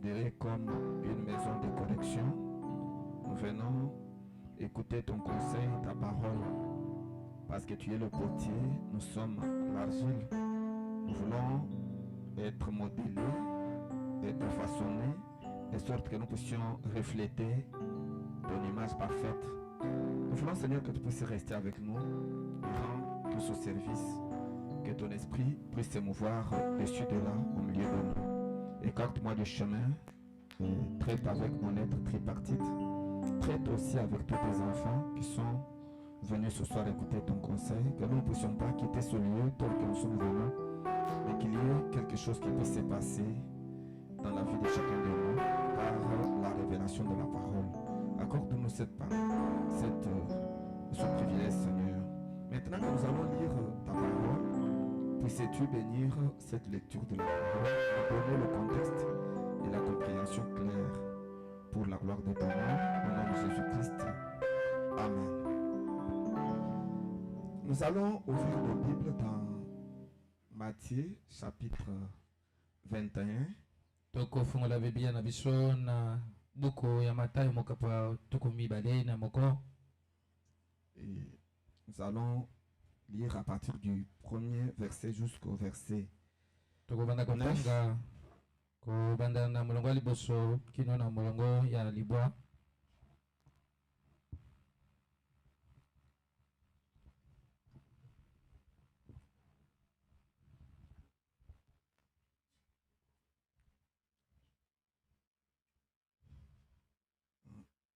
considérée comme une maison de correction, nous venons écouter ton conseil, ta parole, parce que tu es le potier, nous sommes l'argile. Nous voulons être modélés, être façonnés, de sorte que nous puissions refléter ton image parfaite. Nous voulons, Seigneur, que tu puisses rester avec nous durant tout ce service, que ton esprit puisse se mouvoir dessus de là, au milieu de nous. Écarte-moi du chemin, et traite avec mon être tripartite, traite aussi avec tous tes enfants qui sont venus ce soir écouter ton conseil, que nous ne puissions pas quitter ce lieu tel que nous sommes venus, mais qu'il y ait quelque chose qui puisse se passer dans la vie de chacun de nous par la révélation de la parole. Accorde-nous ce privilège, Seigneur. Maintenant que nous allons lire ta parole, puisses-tu bénir cette lecture de la parole, donner le contexte et la compréhension claire pour la gloire de ton nom, au nom de Jésus-Christ. Amen. Nous allons ouvrir nos Bibles dans Matthieu chapitre 21. tokofungola Biblia na biso na buku ya Matayo mokapa tukumi bale na moko. Et nous allons lire à partir du premier verset jusqu'au verset Tokobanda kotanga ko banda na mulongo liboso kino na mulongo ya libwa.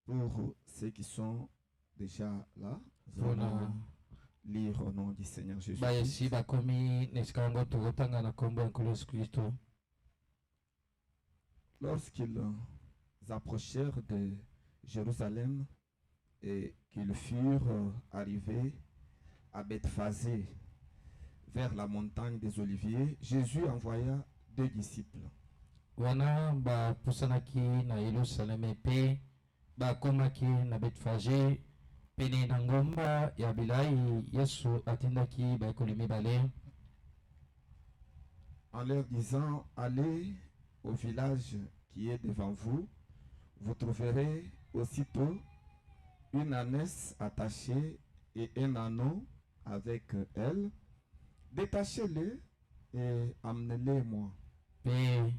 Pour ceux qui sont déjà là, nous allons lire au nom du Seigneur Jésus. Lorsqu'ils approchèrent de Jérusalem et qu'ils furent arrivés à Bethphagée, vers la montagne des Oliviers, Jésus envoya 2 disciples. Wana ba pusanaki na Yerusalem pe ba komaki na Bethphagée pene na ngomba ya bilai Yesu atindaki ba kolimi bale en leur disant: allez au village qui est devant vous, vous trouverez aussitôt une ânesse attachée et un anneau avec elle. Détachez-les et amenez-les-moi. Pe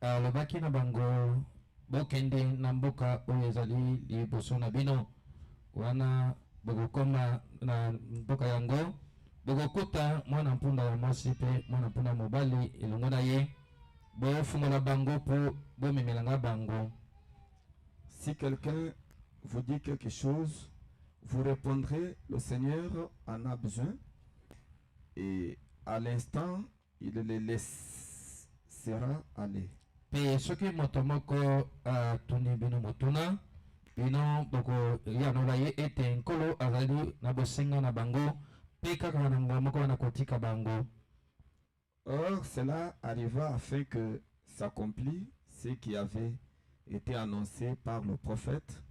alobaki na bango bokende na mboka oyo ezali liboso na bino, wana bokokoma na mboka yango bokokuta mwana mpunda ya mwasi pe mwana mpunda mobali elongo na ye, bofungola bango po bomemelanga bango. Si quelqu'un vous dit quelque chose, vous répondrez: le Seigneur en a besoin, et à l'instant il les laissera aller. Pe soki moto moko atuni bino motuna bino boko yanola ye ete nkolo azali na bosenga na bango pe kaka na moko na kotika bango. Or cela arriva afin que s'accomplisse ce qui avait été annoncé par le prophète.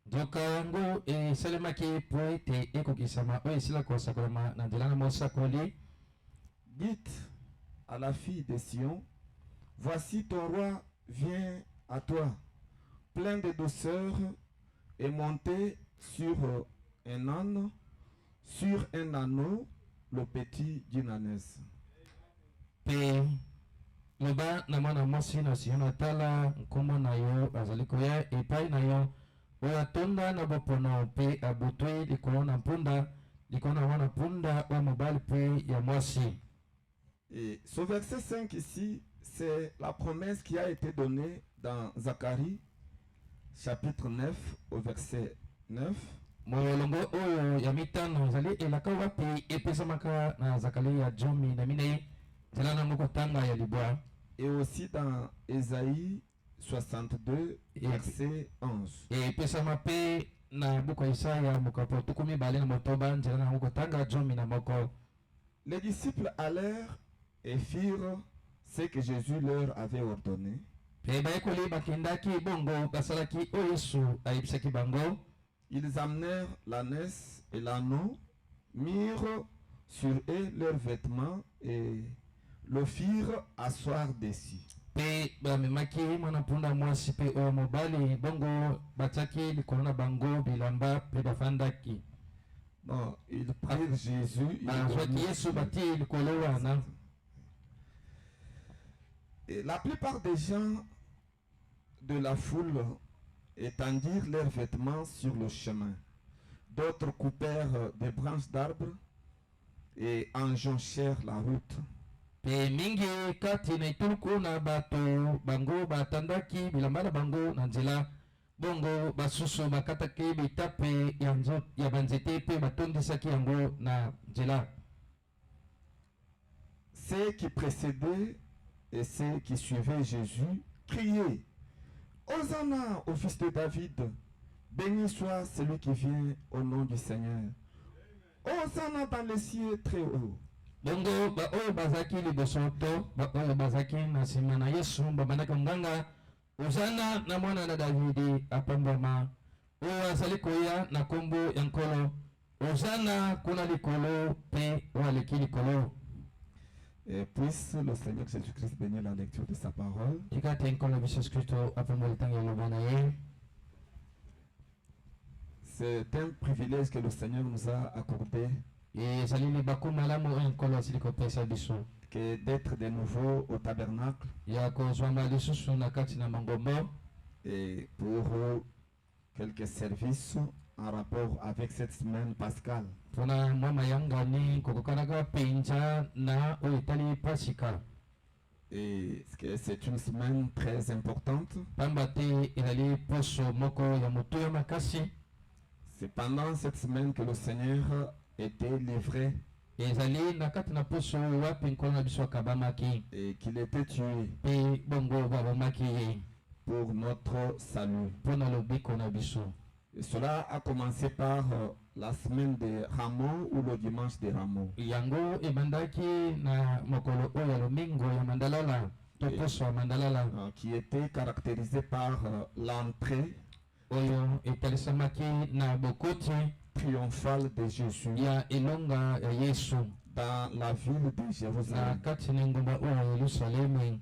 Donc yango esalemaki po ete ekokisama oyo esila kosakolama na nzela na mosakoli. Dites à la fille de Sion: voici ton roi vient à toi, plein de douceur, et monté sur un âne, sur un anneau, le petit d'une ânesse. Pe loba na mwana mwasi na Sion atala nkombo na yo azali koya epai na yo oyo atonda na bopono pe abutwi likolo na mpunda, likolo na mwana mpunda oyo mobali pe ya mwasi. Et ce verset 5 ici, c'est la promesse qui a été donnée dans Zacharie chapitre 9 au verset 9. Molongo oyo ya mitano zali elaka wapi epesamaka na Zakari ya jomi na mine zala na moko tanga ya libwa. Et aussi dans Ésaïe 62 verset 11. Et pesama pe na buku Isaya mokapo tukumi bale na motoba zala na moko tanga jomi na moko. Les disciples allèrent et firent ce que Jésus leur avait ordonné. Ils amenèrent l'ânesse et l'anneau, mirent sur eux leurs vêtements et le firent asseoir dessus. pe bamemaki mwana mpunda mwasi pe oyo mobali bongo batiaki likolo na bango bilamba pe bafandaki. Non, ils prirent Jésus. bazwaki Yesu batie likolo wana. Et la plupart des gens de la foule étendirent leurs vêtements sur le chemin. D'autres coupèrent des branches d'arbres et enjonchèrent la route. Pe mingi kati na ituluku na bato bango batandaki bilamba na bango na nzela, bongo basusu bakataki bitape ya banzete pe batondisaki yango na nzela. Ceux qui précédaient et ceux qui suivaient Jésus criaient: Hosanna au fils de David, béni soit celui qui vient au nom du Seigneur. Hosanna dans les cieux très haut. Bongo ba oyo bazaki liboso to ba oyo bazaki na nsima na Yesu babandaki nganga Hosanna na mwana na Davidi apambama, oyo azali koya na kombo ya nkolo, Hosanna kuna likolo pe oyo aleki likolo. Et puisse le Seigneur Jésus-Christ bénir la lecture de sa parole. Tikate nkolo biso Kristo apamba litangi eloba na ye. C'est un privilège que le Seigneur nous a accordé, ezali libaku malamu oyo nkolo asili kopesa biso que d'être de nouveau au tabernacle ya kozwamba lisusu na kati na mangombo, et pour quelques services en rapport avec cette semaine pascale. mpona mwa mayangani kokokanaka penza na oyo etali pasika. Et c'est une semaine très importante. Pamba te ezali poso moko ya motuya makasi. C'est pendant cette semaine que le Seigneur était livré ezali na kati na poso wapi nkolo na biso akabamaki et qu'il était tué pe bongo babomaki ye pour notre salut. mpona lobiko na biso. Et cela a commencé par la semaine des Rameaux ou le dimanche des Rameaux. Yango ebandaki na mokolo oyo ya lomingo ya mandalala to poso ya mandalala, qui était caractérisé par l'entrée oyo etalisamaki na bokoti triomphale de Jésus ya elonga ya Yesu dans la ville de na Jérusalem. kati na ngomba oyo ya Yerusalemu.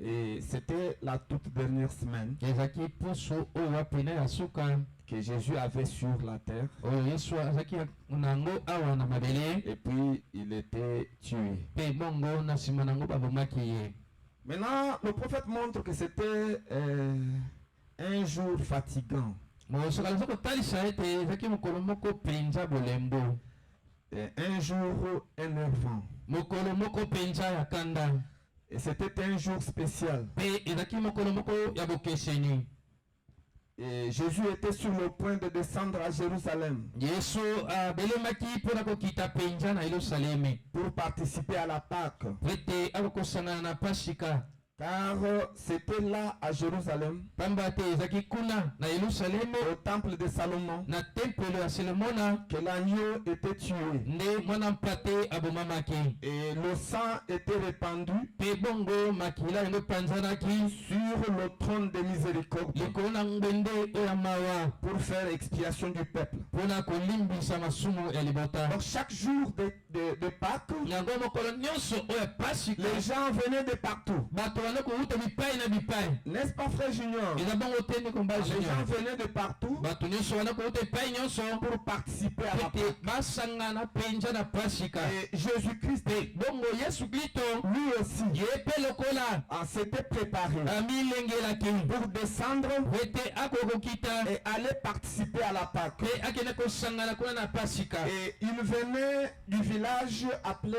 Et c'était la toute dernière semaine ezalaki poso oyo wapene ya suka que Jésus avait sur la terre. oyo Yesu azalaki nango awa na mabele, Et puis il était tué. pe bongo na nsima nango babomaki ye. Maintenant, le prophète montre que c'était un jour fatigant. mosoka liza kotalisa ete ezalaki mokolo moko mpenza bolembo, Et un jour énervant. mokolo moko mpenza ya kanda, Et c'était un jour spécial. pe ezalaki mokolo moko ya bokeseni. Et Jésus était sur le point de descendre à Jérusalem Yesu abelemaki mpona kokita mpenza na Yerusalemi pour participer à la Pâque. po ete akokosangana na pasika, Car c'était là à Jérusalem, pamba te ezalaki kuna na Yerusalemi au temple de Salomon, na tempelo ya Salomona que l'agneau était tué. nde mwana mpate abomamaki, Et le sang était répandu pe bongo makila yango epanzanaki sur le trône de miséricorde likolo na ngwende oyo ya mawa pour faire expiation du peuple. mpona kolimbisa masumu ya libota. Donc chaque jour de Pâques, yango mokolo nyonso oyo ya pasika les gens venaient de partout. bato banda kouta bipai na bipai. N'est-ce pas, frère Junior? eza bongo te ndeko mbala Les gens junior, venaient de partout bato nyonso banda kouta bipai nyonso pour participer à la ete Pâque. basangana mpenza na pasika. Et Jésus-Christ, bongo Yesu Kristo lui aussi, ye mpe lokola s'était préparé amilengelaki pour descendre ete akokokita et aller participer à la Pâque. pe akende kosangana kuna na pasika. Et il venait du village appelé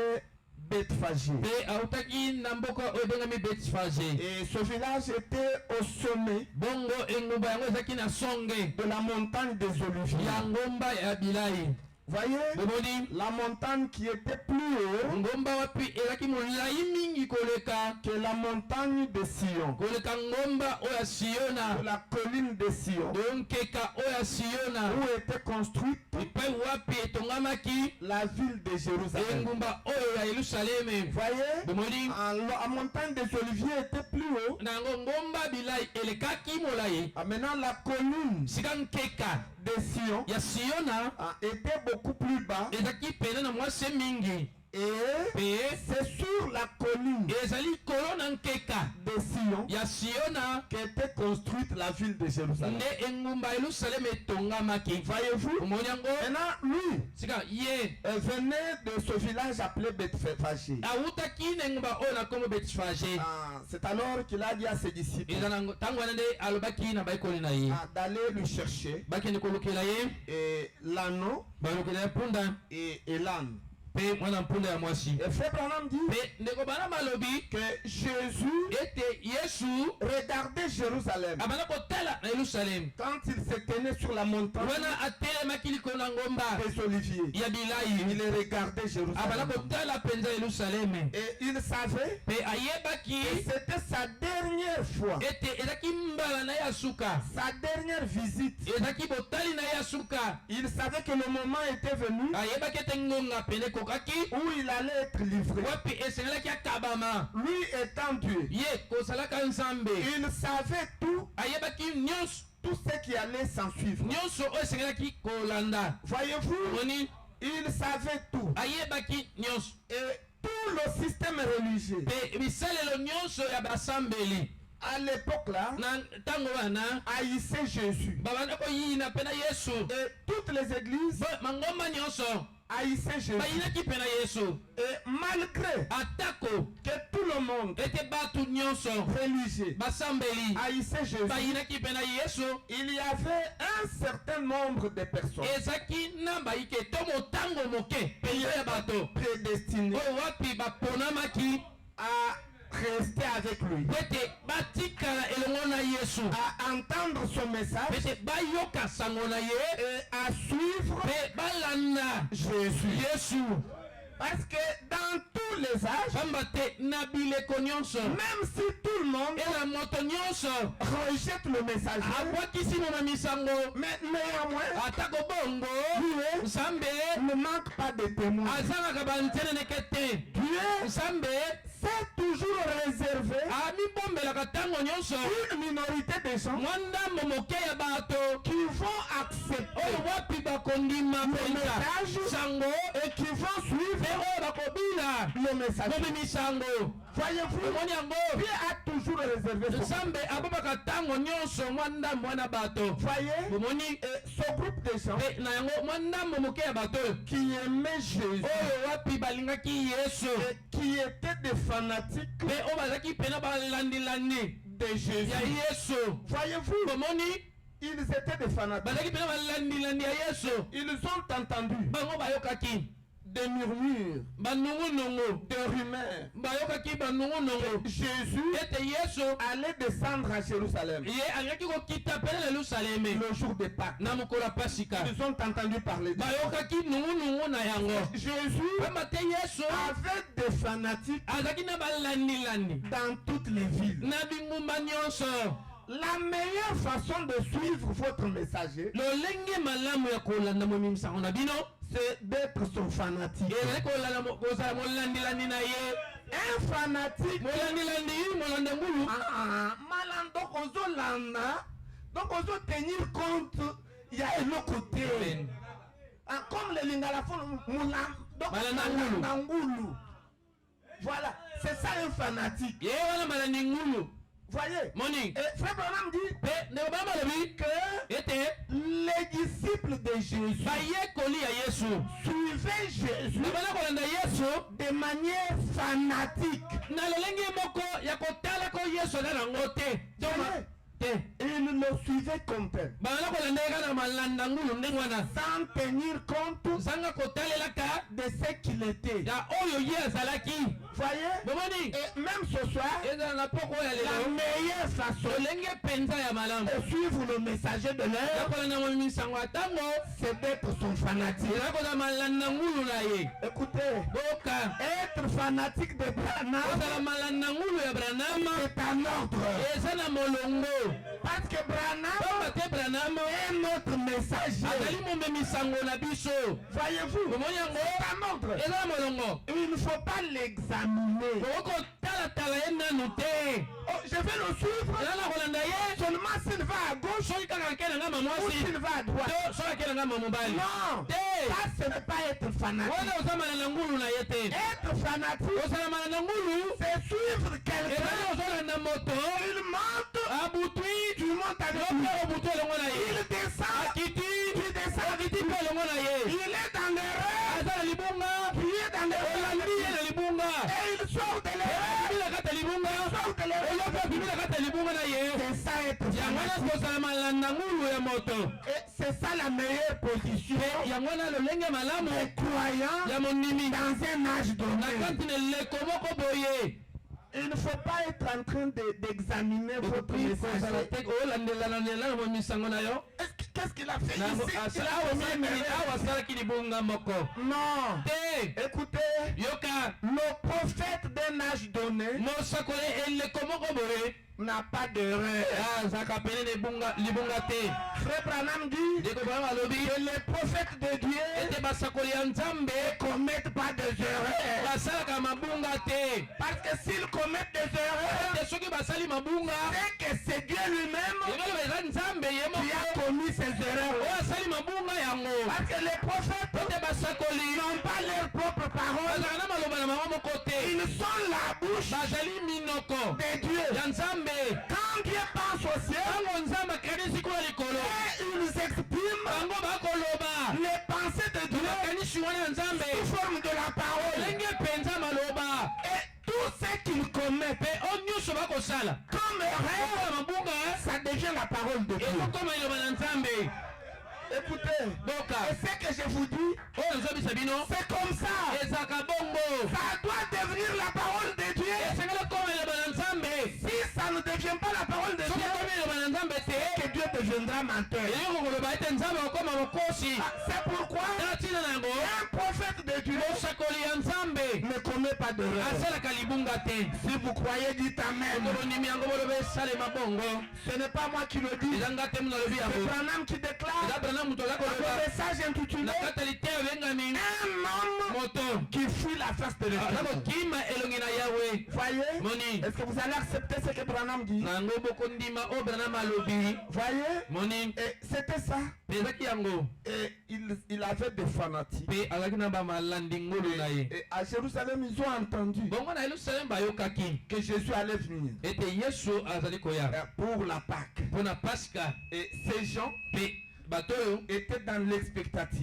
Bethphagée. pe autaki na mboka oyo ebengami Bethphage. Et ce village était au sommet bongo engumba yango ezalaki na songe de la montagne des Oliviers. ya ngomba ya bilai. Voyez, bomoni la montagne qui était plus haut ngomba wapi ezalaki molai mingi koleka que la montagne de Sion, koleka ngomba oyo ya de Siona, la colline de Sion, donkeka oyo ya Siona où était construite epai wapi etongamaki la ville de Jérusalem. engumba oyo ya Yerusalemi. Voyez, bomoni la montagne des Oliviers était plus haut. nango ngomba bilai elekaki molai, Maintenant, la colline sika nkeka de Sion ya Siona était beaucoup plus bas ezalaki pene na mwase mingi. Et c'est sur la colline de Sion qu'était construite la ville de Jérusalem. Voyez-vous? Maintenant, lui venait de ce village appelé Bethphagée. C'est alors qu'il a dit à ses disciples d'aller lui chercher l'anneau et l'âne. Et Frère Branham dit que Jésus regardait Jérusalem quand il se tenait sur la montagne des Oliviers. Il regardait Jérusalem. Et il savait que c'était sa dernière fois, sa dernière visite. Il savait que le moment était venu où il allait être livré. Lui étant Dieu, il savait tout ce qui allait s'en suivre. Voyez-vous, il savait tout. Et tout le système religieux à l'époque là haïssait Jésus. Et toutes les églises haïssait Jésus. Et malgré que tout le monde religieux haïssait Jésus, il y avait un certain nombre de personnes prédestinées à rester avec lui, à entendre son message et à suivre Jésus. Parce que dans tous les âges, même si tout le monde rejette le message, mais néanmoins, Dieu ne manque pas de témoins. Dieu c'est toujours réservé une minorité de gens qui vont accepter le message et qui vont suivre le message. Voyez-vous, Dieu a toujours réservé ce voyez, ce groupe de gens qui aimaient Jésus et qui étaient des fanatiques de Jésus. Voyez-vous, ils étaient des fanatiques. Ils ont entendu des murmures, des rumeurs. Jésus allait descendre à Jérusalem le jour de Pâques. Ils ont entendu parler de Jésus avait des fanatiques dans toutes les villes. La meilleure façon de suivre votre messager, c'est d'être son fanatique. Un fanatique, donc on doit tenir compte, il y a un autre côté. Comme les lingalafons, voilà, c'est ça un fanatique. Voyez, Frère Branham dit que les disciples de Jésus suivaient Jésus de manière fanatique. Ils le suivaient comme tel, sans tenir compte de ce qu'il était. Voyez, et même ce soir, la meilleure façon de suivre le messager de l'heure, c'est d'être son fanatique. Écoutez, être fanatique de Branham, c'est un ordre. Parce que Branham est notre messager. Voyez-vous, c'est un ordre. Il ne faut pas l'examiner Oh, je vais le suivre. Seulement s'il va à gauche ou s'il va à droite. Non, ça ce n'est pas être fanatique. Être fanatique, c'est suivre quelqu'un. Il monte, tu montes avec lui. Il descend, tu descends. Il est dans l'erreur, tu es dans l'erreur. Et il sort de l'erreur. C'est ça être fanatique. Et c'est ça la meilleure position des croyants dans un âge donné. Il ne faut pas être en train d'examiner votre message. Qu'est-ce qu'il a fait ici? Non. Écoutez, le prophète d'un âge donné n'a pas d'erreur. Frère Branham dit que les prophètes de Dieu ne commettent pas des erreurs. Parce que s'ils commettent des erreurs, c'est que c'est Dieu lui-même qui a commis ces erreurs. Parce que les prophètes n'ont pas leur propre parole. Ils sont la bouche de Dieu. Quand Dieu pense au ciel, et ils expriment les pensées de Dieu sous forme de la parole. Et tout ce qu'ils commettent comme erreur, ça devient la parole de Dieu. Écoutez, et ce que je vous dis, c'est comme ça. Ça doit devenir la parole de Dieu. Si ça ne devient pas la parole de Dieu, c'est que Dieu deviendra menteur. C'est pourquoi un prophète de Dieu ne commet pas d'erreur. Si vous croyez, dites Amen. Ce n'est pas moi qui le dis. C'est Branham qui déclare dans le message intitulé un homme qui fuit la face de Dieu. Voyez? Est-ce que vous allez accepter ce que Branham dit? Voyez? Et c'était ça. Et il avait des fanatiques. Et à Jérusalem, ils ont entendu que Jésus allait venir pour la Pâque. Et ces gens étaient dans l'expectative,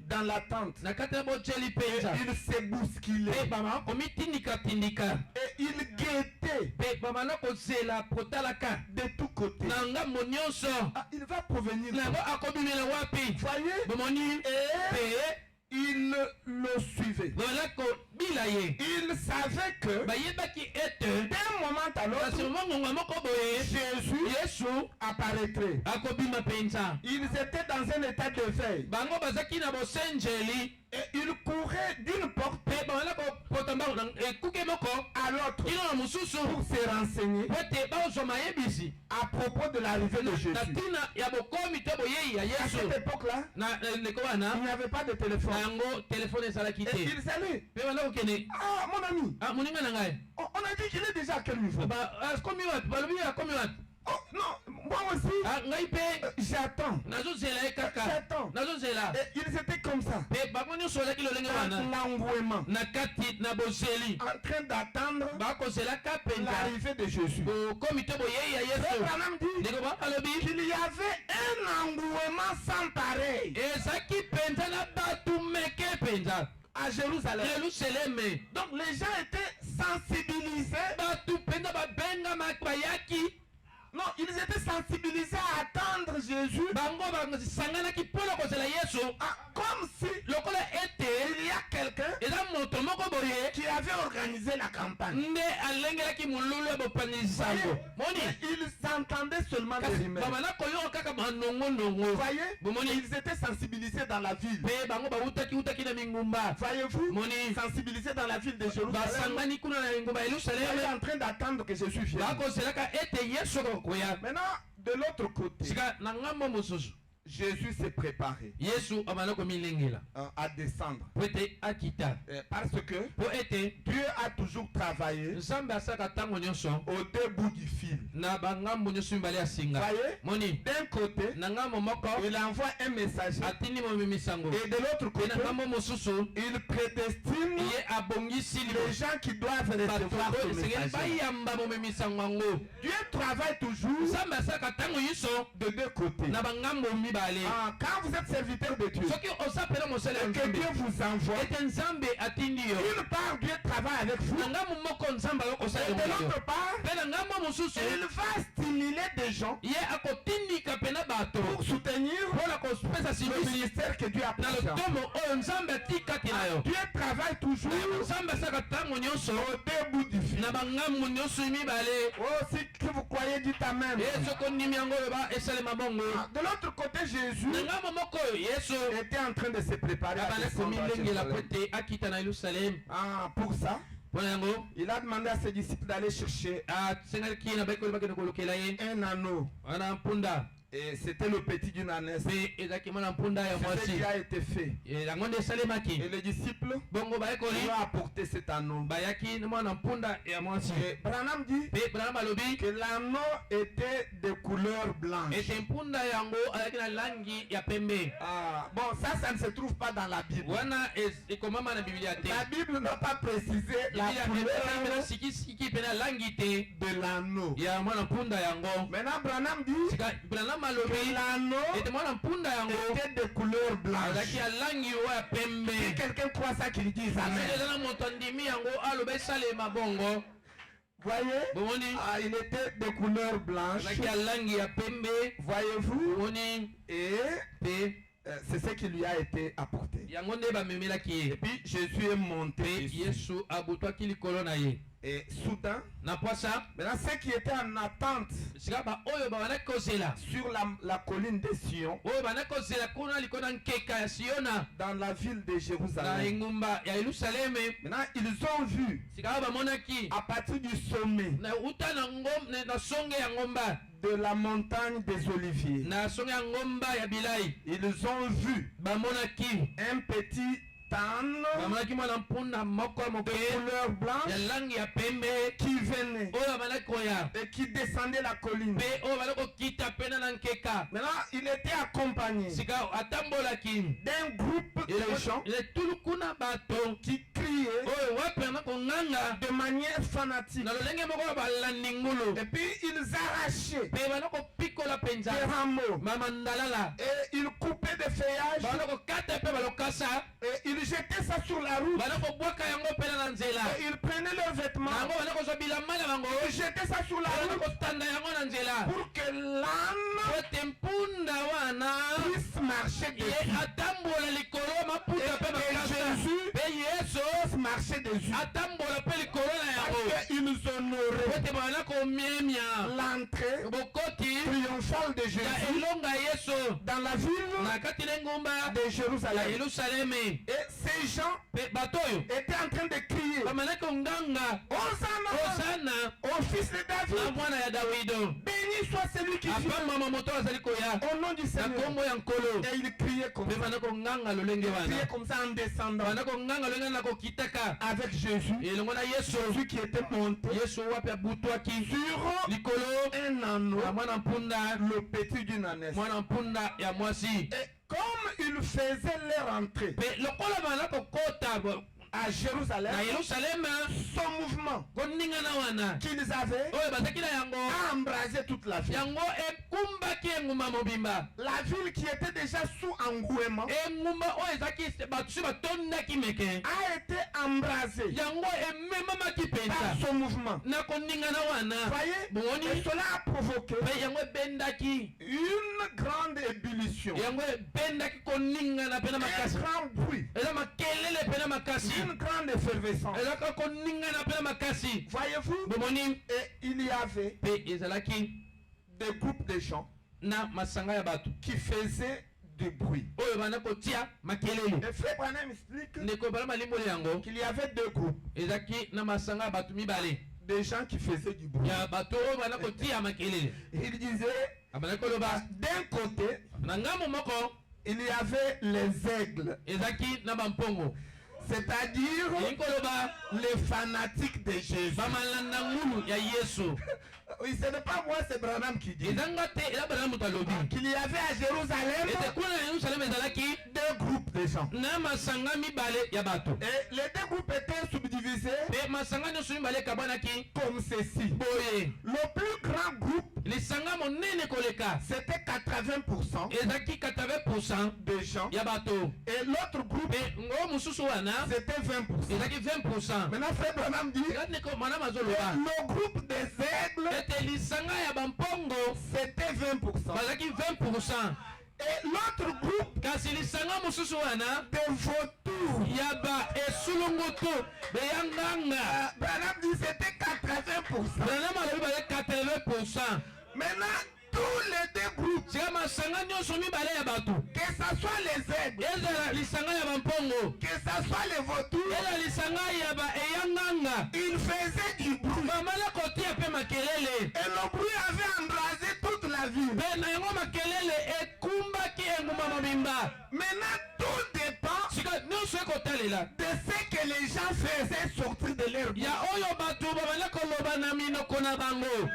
dans l'attente. Ils se bousculaient et ils guettaient de tous côtés. Il va provenir. Voyez? Et il le suivait. Il savait que d'un moment à l'autre, Jésus apparaîtrait. Ils étaient dans un état de veille. Et il courait d'une porte à l'autre pour se renseigner à propos de l'arrivée de Jésus. À cette époque-là, il n'y avait pas de téléphone. Et il savait. Ah, mon ami, on a dit qu'il est déjà à quel niveau? Oh non, moi aussi, j'attends. Et ils étaient comme ça, l'engouement, en train d'attendre l'arrivée de Jésus. Abraham dit qu'il y avait un engouement sans pareil à Jérusalem. Donc les gens étaient sensibilisés. Non, ils étaient sensibilisés à attendre Jésus. Comme si il y a quelqu'un qui avait organisé la campagne. Ils s'entendaient seulement des rumeurs. Voyez, ils étaient sensibilisés dans la ville. Voyez-vous, sensibilisés dans la ville de Jérusalem. Ils étaient en train d'attendre que Jésus vienne. Maintenant, de l'autre côté, Jésus s'est préparé Yesu amanako milengela. à descendre. Pwete akita. Parce que Poete. Dieu a toujours travaillé Nzambe asaka tango nyonso. au début du fil. Na bangambo nyonso mbali asinga. Voyez? Moni. D'un côté, Nangamo moko. il envoie un messager. Atini mo mimisango. Et de l'autre côté, Nangamo mosusu. il prédestine Ye abongisi les gens qui doivent recevoir ce messager. bayamba mo mimisango ngo. Dieu travaille toujours Nzambe asaka tango nyonso de deux côtés. na bangambo mibale. Quand vous êtes serviteur de Dieu, Soki osapela mosala et que Dieu vous envoie, ete nzambe atindi yo. une part Dieu travaille avec vous, Nangamo moko nzambe et akosala de yo. l'autre part, Pe nangamo mosusu. il va stimuler des gens Ye akotindika pena bato. pour soutenir Mpona kopesa le sibisi ministère que Dieu a na placé. lotomo oyo nzambe atikaki na yo. Dieu travaille toujours Nzambe asaka tango nyonso au début du fil. na bangambo nyonso mibale. Oh, si que vous croyez, dites Amen. Ye soko ndimi yango oyo ba esalema bongo. De l'autre côté, Jésus Na ngambo moko oyo Yesu était en train de se préparer à abana descendre à komilengela po Jérusalem. ete akita na Yerusalemu. Pour ça, Mpona yango il a demandé à ses disciples d'aller chercher asengaki na baekoli bakende kolukela ye un anneau. wana mpunda. Et c'était le petit d'une ânesse. Mpe ezalaki mwana mpunda ya C'est ce mwasi. qui a été fait. Yango nde esalemaki. Et les disciples Bongo baekoli lui ont apporté cet anneau. bayaki na mwana mpunda ya mwasi. Et Branham dit Mpe Branham alobi que l'anneau était de couleur blanche. ete mpunda yango azalaki na langi ya pembe. Bon, ça ne se trouve pas dans la Bible. Wana ekomama na Biblia te. La Bible n'a pas précisé la Biblia couleur epena sikisiki pena langi te de l'anneau. ya mwana mpunda yango. Maintenant, Branham dit Sika Branham que alobi l'anneau ete mwana mpunda yango était de couleur azalaki blanche. ya langi oyo ya Si pembe. quelqu'un croit ça, qu'il dise Amen. Eza na moto andimi yango aloba esalema bongo. Voyez, Bomoni il était de couleur blanche. azalaki ya langi ya pembe. Voyez-vous, Bomoni et pe c'est ce qui lui a été apporté. yango nde bamemelaki ye. Et puis Jésus est monté Pe ici. Yesu abutwaki likolo na ye. Et soudain, Na poasa maintenant ceux qui étaient en attente sika baoyo babandaki kozela. sur la colline de Sion, Oyo bandaki kozela kuna likolo na nkeka ya Siona dans la ville de na Jérusalem, engumba ya Yerusaleme. maintenant ils ont vu Sika oyo bamonaki à partir du sommet na uta na songe ya ngomba de la montagne des Oliviers, na songe ya ngomba ya Bilai. ils ont vu Bamonaki un petit âne bamonaki mwana mpunda moko ya de moke couleur ya blanche langi ya pembe qui venait oyo bandaki koya et qui descendait la colline. mpe oyo bandaki kokita pena na nkeka. Maintenant, il était accompagné Sika atambolaki d'un groupe de gens letulu kuna bato qui criaient oyo wapena konganga de manière fanatique. na lolenge moko ya balandi ngulu. Et puis ils arrachaient Mpe bandaki kopikola mpenza des rameaux mamandalala et ils coupaient des feuillages bandaki kokata mpe balokasa et ils jetaient ça sur la route bandaki kobwaka yango pena na nzela et ils prenaient leurs vêtements yango bandaki kozwa bilamba na bango et jetaient ça sur la bandaki route kotanda yango na nzela pour que l'âne po ete mpunda wana puisse marcher ye dessus. atambola likolo maputa mpe Et makasa Jésus mpe yesu puisse marcher dessus. atambola mpe likolo na yango Parce qu'ils po honoraient ete bandaki komiemia l'entrée bokoti triomphale de ya Jésus elonga ya yesu dans la ville na kati na engumba de ya Jérusalem. yerusaleme. Et ces gens Mpe bato oyo étaient en train de crier bamanaki konganga Hosanna osana au fils de na David. mwana ya dawido. Béni soit celui qui vient apamama moto azali koya au nom du na Seigneur. nkombo ya nkolo. Et il criait comme Mpe ça. bandaki konganga lolenge Il criait wana comme ça en descendant bandaki konganga lolenge na kokitaka avec Jésus. elongo na yesu. Jésus qui était monté yesu wapi abutwaki sur likolo un anneau, ya mwana mpunda le petit d'une ânesse. mwana mpunda ya mwasi. Et comme il faisait leur entrée Mpe lokola banda kokota à Jérusalem, na yerusalema son mouvement koningana wana qu'ils avaient oyo bazalaki na yango a embrasé toute la ville. yango ekumbaki engumba mobimba. La ville qui était déjà sous engouement engumba oyo ezalaki bato si batondaki meke a été embrasée yango ememamaki par mpenza son mouvement. na koningana wana. Voyez, et bomoni cela a provoqué mpe yango ebendaki une grande ébullition, yango ebendaki koningana mpe na un makasi grand bruit, eza makelele mpe na makasi une grande effervescence. ezalaka koningana mpe na makasi. Voyez-vous, bomoni et il y avait mpe ezalaki des groupes de gens na masanga ya bato qui faisaient du bruit. oyo banda kotia makelele. Et Frère Branham explique ndeko bala malimboli yango qu'il y avait deux groupes, ezalaki na masanga ya bato mibale des gens qui faisaient du bruit. ya bato oyo banda kotia makelele. Il disait, D'un côté, il y avait les aigles, c'est-à-dire les fanatiques de Jésus. Oui, ce n'est pas moi, c'est Branham qui dit. Qu'il y avait à Jérusalem deux groupes de gens. Et les deux groupes étaient subdivisés comme ceci. Le plus grand groupe, c'était 80% de gens. Et l'autre groupe, c'était 20%. Maintenant, Frère Branham dit le groupe des aigles, c'était 20%. Et l'autre groupe de vautours, Branham dit c'était 80%. Maintenant, tous les deux groupes, que ce soit les aigles, que ce soit les vautours, ils faisaient du bruit. Et le bruit avait embrasé toute la ville. Maintenant, tout dépend de ce que les gens faisaient sortir de leur bouche.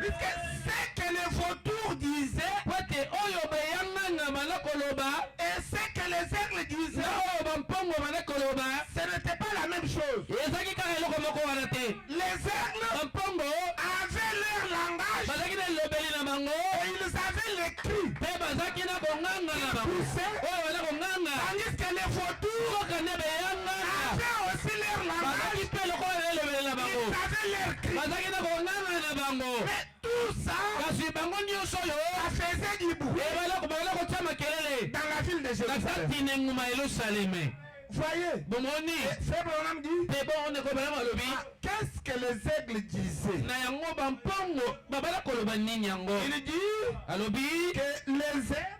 Puisque ce que les vautours disaient et ce que les aigles disaient, ce n'était pas la même chose. Les aigles avaient leur langage et ils avaient les cris. Ils poussaient, tandis que les vautours avaient aussi leur langage. Ils avaient leur cris. Mais tout ça, ça faisait du bruit dans la ville de Jérusalem. Voyez, Frère Branham dit, qu'est-ce que les aigles disaient? Il dit que les aigles,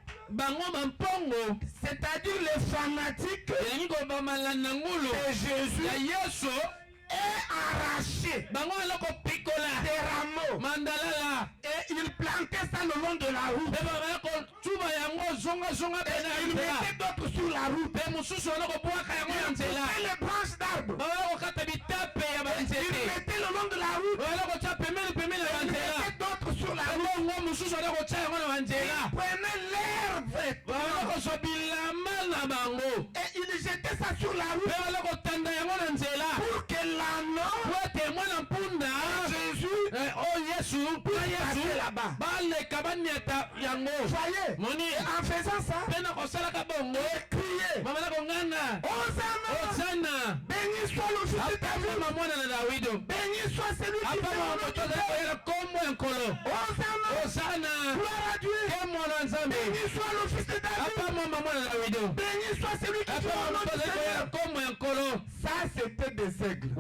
c'est-à-dire les fanatiques de Jésus, est arraché des rameaux et il plantait ça le long de la route. Et il mettait d'autres sur la route. Il mettait les branches d'arbres. Il mettait le long de la route. Il mettait d'autres sur la route. Il prenait l'herbe et il jetait ça sur la route pour que l'anneau Jésus puisse passer là-bas. Voyez, en faisant ça, il criait Hosanna, béni soit le fils de David, béni soit celui qui fait Hosanna, gloire à Dieu, béni soit le fils de David, béni soit celui qui fait ça, c'était des aigles.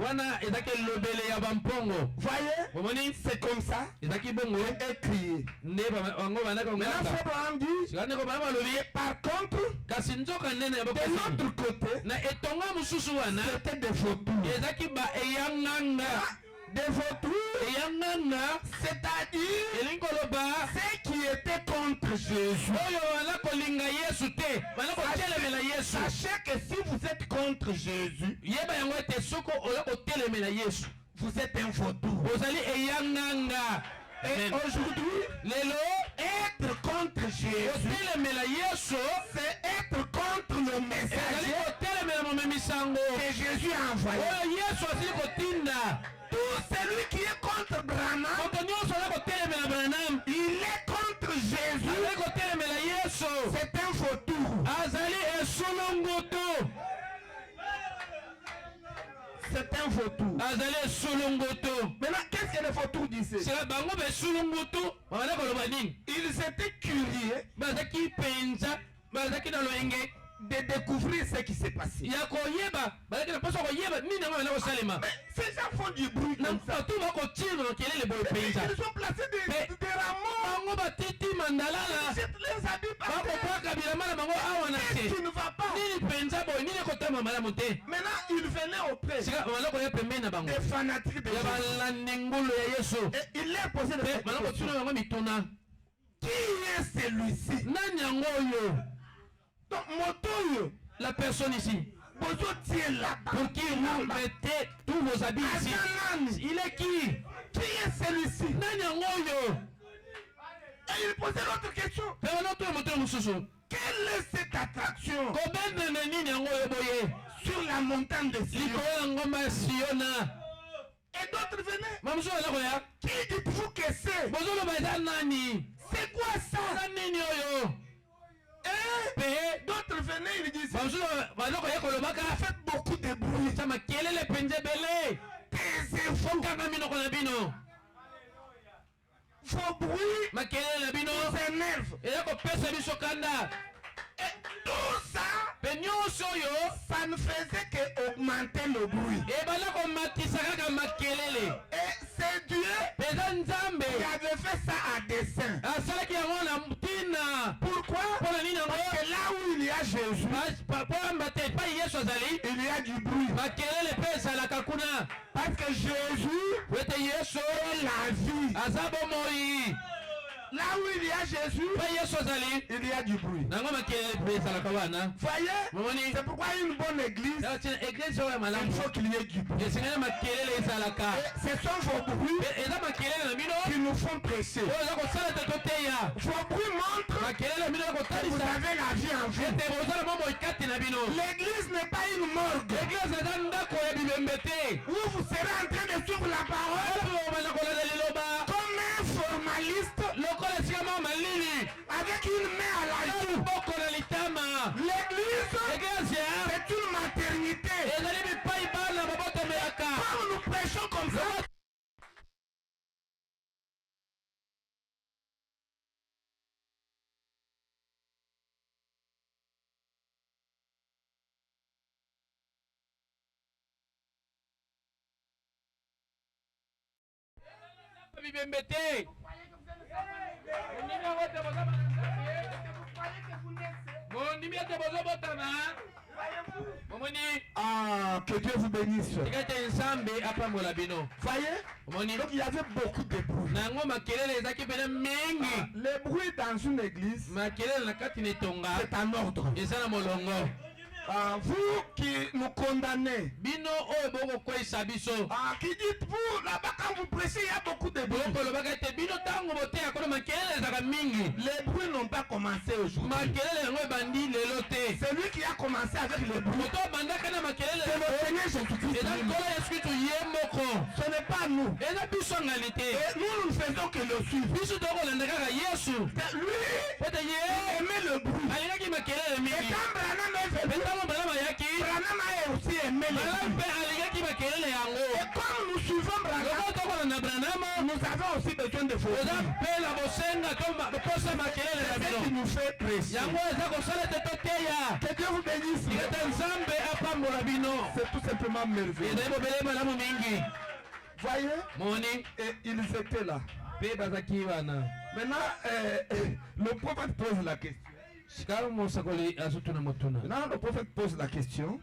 Voyez, c'est comme ça. Et crier. Maintenant, Frère Branham dit, par contre, de l'autre côté, c'était des vautours. Des vautours, c'est-à-dire ceux qui étaient contre Jésus. Sachez que si vous êtes contre Jésus, vous êtes un vautour. Et aujourd'hui, être contre Jésus, c'est être contre le messager que Jésus a envoyé. Tout celui qui est contre Branham, il est contre Jésus. C'est un vautour. C'est un vautour. Maintenant, qu'est-ce que les vautours disaient? Ils étaient curieux de découvrir ce qui s'est passé. Mais ces gens font du bruit comme ça. Ils ont placé des rameaux. Jette les habits par terre. Qu'est-ce qui ne va pas? Maintenant, ils venaient auprès des fanatiques de Jésus. Et il leur posait des questions. Qui est celui-ci? Nani yango oyo? Donc, moto, La personne ici. Bozo tient là-bas. Pour qui vous mettez tous vos habits ici? Il est qui? Qui est celui-ci? Nani yango oyo? Et il posait l'autre question. Pero notre moto mususu. Quelle est cette attraction Kobende na nini yango oyo boye? sur la montagne de Sion? Likolo ya ngomba ya Siona. Et d'autres venaient. Mamusu ala koya. Qui dites-vous que c'est? Bozoloba eza nani? C'est quoi ça? Eza nini oyo? Et d'autres venaient, ils disaient, Mamusu baloko ya kolobaka. faites beaucoup de bruit. Sa makelele penze bele. Taisez-vous. Kanga minoko na bino. Vos bruits Makelele na bino. vous énervent. Eza kopesa biso kanda. Et tout ça, Pe nyonso oyo. ça ne faisait qu'augmenter le bruit. Ebala komatisa kaka makelele. Et c'est Dieu Peza nzambe. qui avait fait ça à dessein. Asalaki yango na mtina. Pourquoi? Mpona nini yango? Parce que là où il y a Jésus, Pamba te epai Yesu azali. il y a du bruit. Makelele mpe ezalaka kuna. Parce que Jésus Po ete Yesu est la vie. aza bomoi. Là où il y a Jésus, Mpe Yesu azali. il y a du bruit. Nango makelele mpe ezalaka wana. Voyez? Momoni. C'est pourquoi une bonne église, Yaka tina eglise oyo ya il malamu. faut qu'il y ait du bruit. Esengeli makelele ezalaka. Et ce sont vos bruits Eza makelele na bino. qui nous font presser. Oyo eza kosala te toteya. Vos bruits montrent Makelele na bino que vous kotalisa. avez la vie en vous. Ete bozala mwa boikati na bino. L'église n'est pas une morgue Eglise eza ndako ya bibembe te. où vous serez en train de suivre la parole Oyo bana kolanda liloba. comme un formaliste Lokola esika mwa malili. avec une main à la joue. Boko na litama. L'église, Eglise c'est une maternité. ezali bipai bana babotomelaka. Quand nous prêchons comme ça, bibembe te. Mondimi ete bozobotana. Momoni. ah, que Dieu vous bénisse. Tika ete nzambe apambola bino. Voyez? Momoni. Donc il y avait beaucoup de bruit. Nango makelele ezaki pene mingi. Les bruits dans une église, Makelele na kati na etonga. c'est un ordre. Eza na molongo. Ah, vous qui nous condamnez, Bino oyo bokokweyisa biso. qui dites vous là-bas quand vous prêchez, il y a beaucoup de bruit. Bokolobaka ete bino ntango boteya kono makelele ezalaka mingi. Les bruits n'ont pas commencé aujourd'hui. Makelele yango ebandi lelo te. C'est lui qui a commencé avec les bruits. Moto abandaka na makelele. C'est le Seigneur Jésus-Christ. Eza lui-même. nkolo yesu kristu ye moko. Ce n'est pas nous. Eza biso ngali te. Et nous ne faisons que le suivre. Biso tokolanda kaka yesu. C'est lui Ete qui ye aimait le bruit. alingaki makelele Et mingi. quand Branham est venu, Ntango Branham ayaki, Branham a aussi aimé le Branham bruit. mpe alingaki makelele yango. Et comme nous suivons Branham, Loko tokolanda Branham, nous avons aussi besoin de vos oza bruits. mpe na bosenga toposa makelele na C'est ce qui bino. nous fait presser. Yango eza kosala ete toteya. Que Dieu vous bénisse. Ete nzambe apambola bino. C'est tout simplement merveilleux. Ezali bobele malamu mingi. Voyez? Moni, Et ils étaient là. mpe bazaki wana. Maintenant, le prophète pose la question. Sika mosakoli azotuna motuna. Maintenant, le prophète pose la question.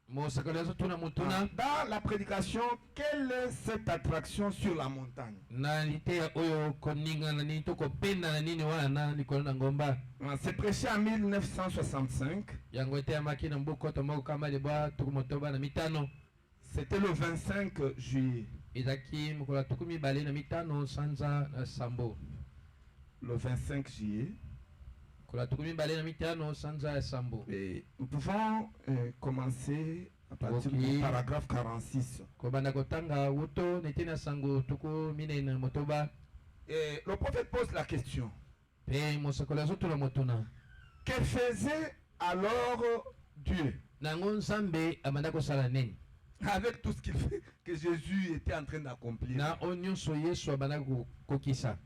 Mosakoli azotuna motuna. Dans la prédication, quelle est cette attraction sur la montagne? Na liteya oyo koningana nini to kopenda na nini wana likolo na ngomba. C'est prêché en 1965. Yango eteyamaki na mbokoto moko kamba libwa tuku motoba na mitano. C'était le 25 juillet. Ezaki mokolo ya tuku mibale na mitano sanza na sambo. Le 25 juillet. Mokolo ya tuku mibale na mitano sanza ya sambo. Et nous pouvons commencer à partir du paragraphe 46. Kobanda kotanga wuto neti na sango tuku minene na motoba. Et le prophète pose la question. Pe mosakoli azotuna motuna. Que faisait alors Dieu Nango nzambe amanda kosala nini? avec tout ce qu'il fait, que Jésus était en train d'accomplir? Na onyonso Yesu abanda kokisa.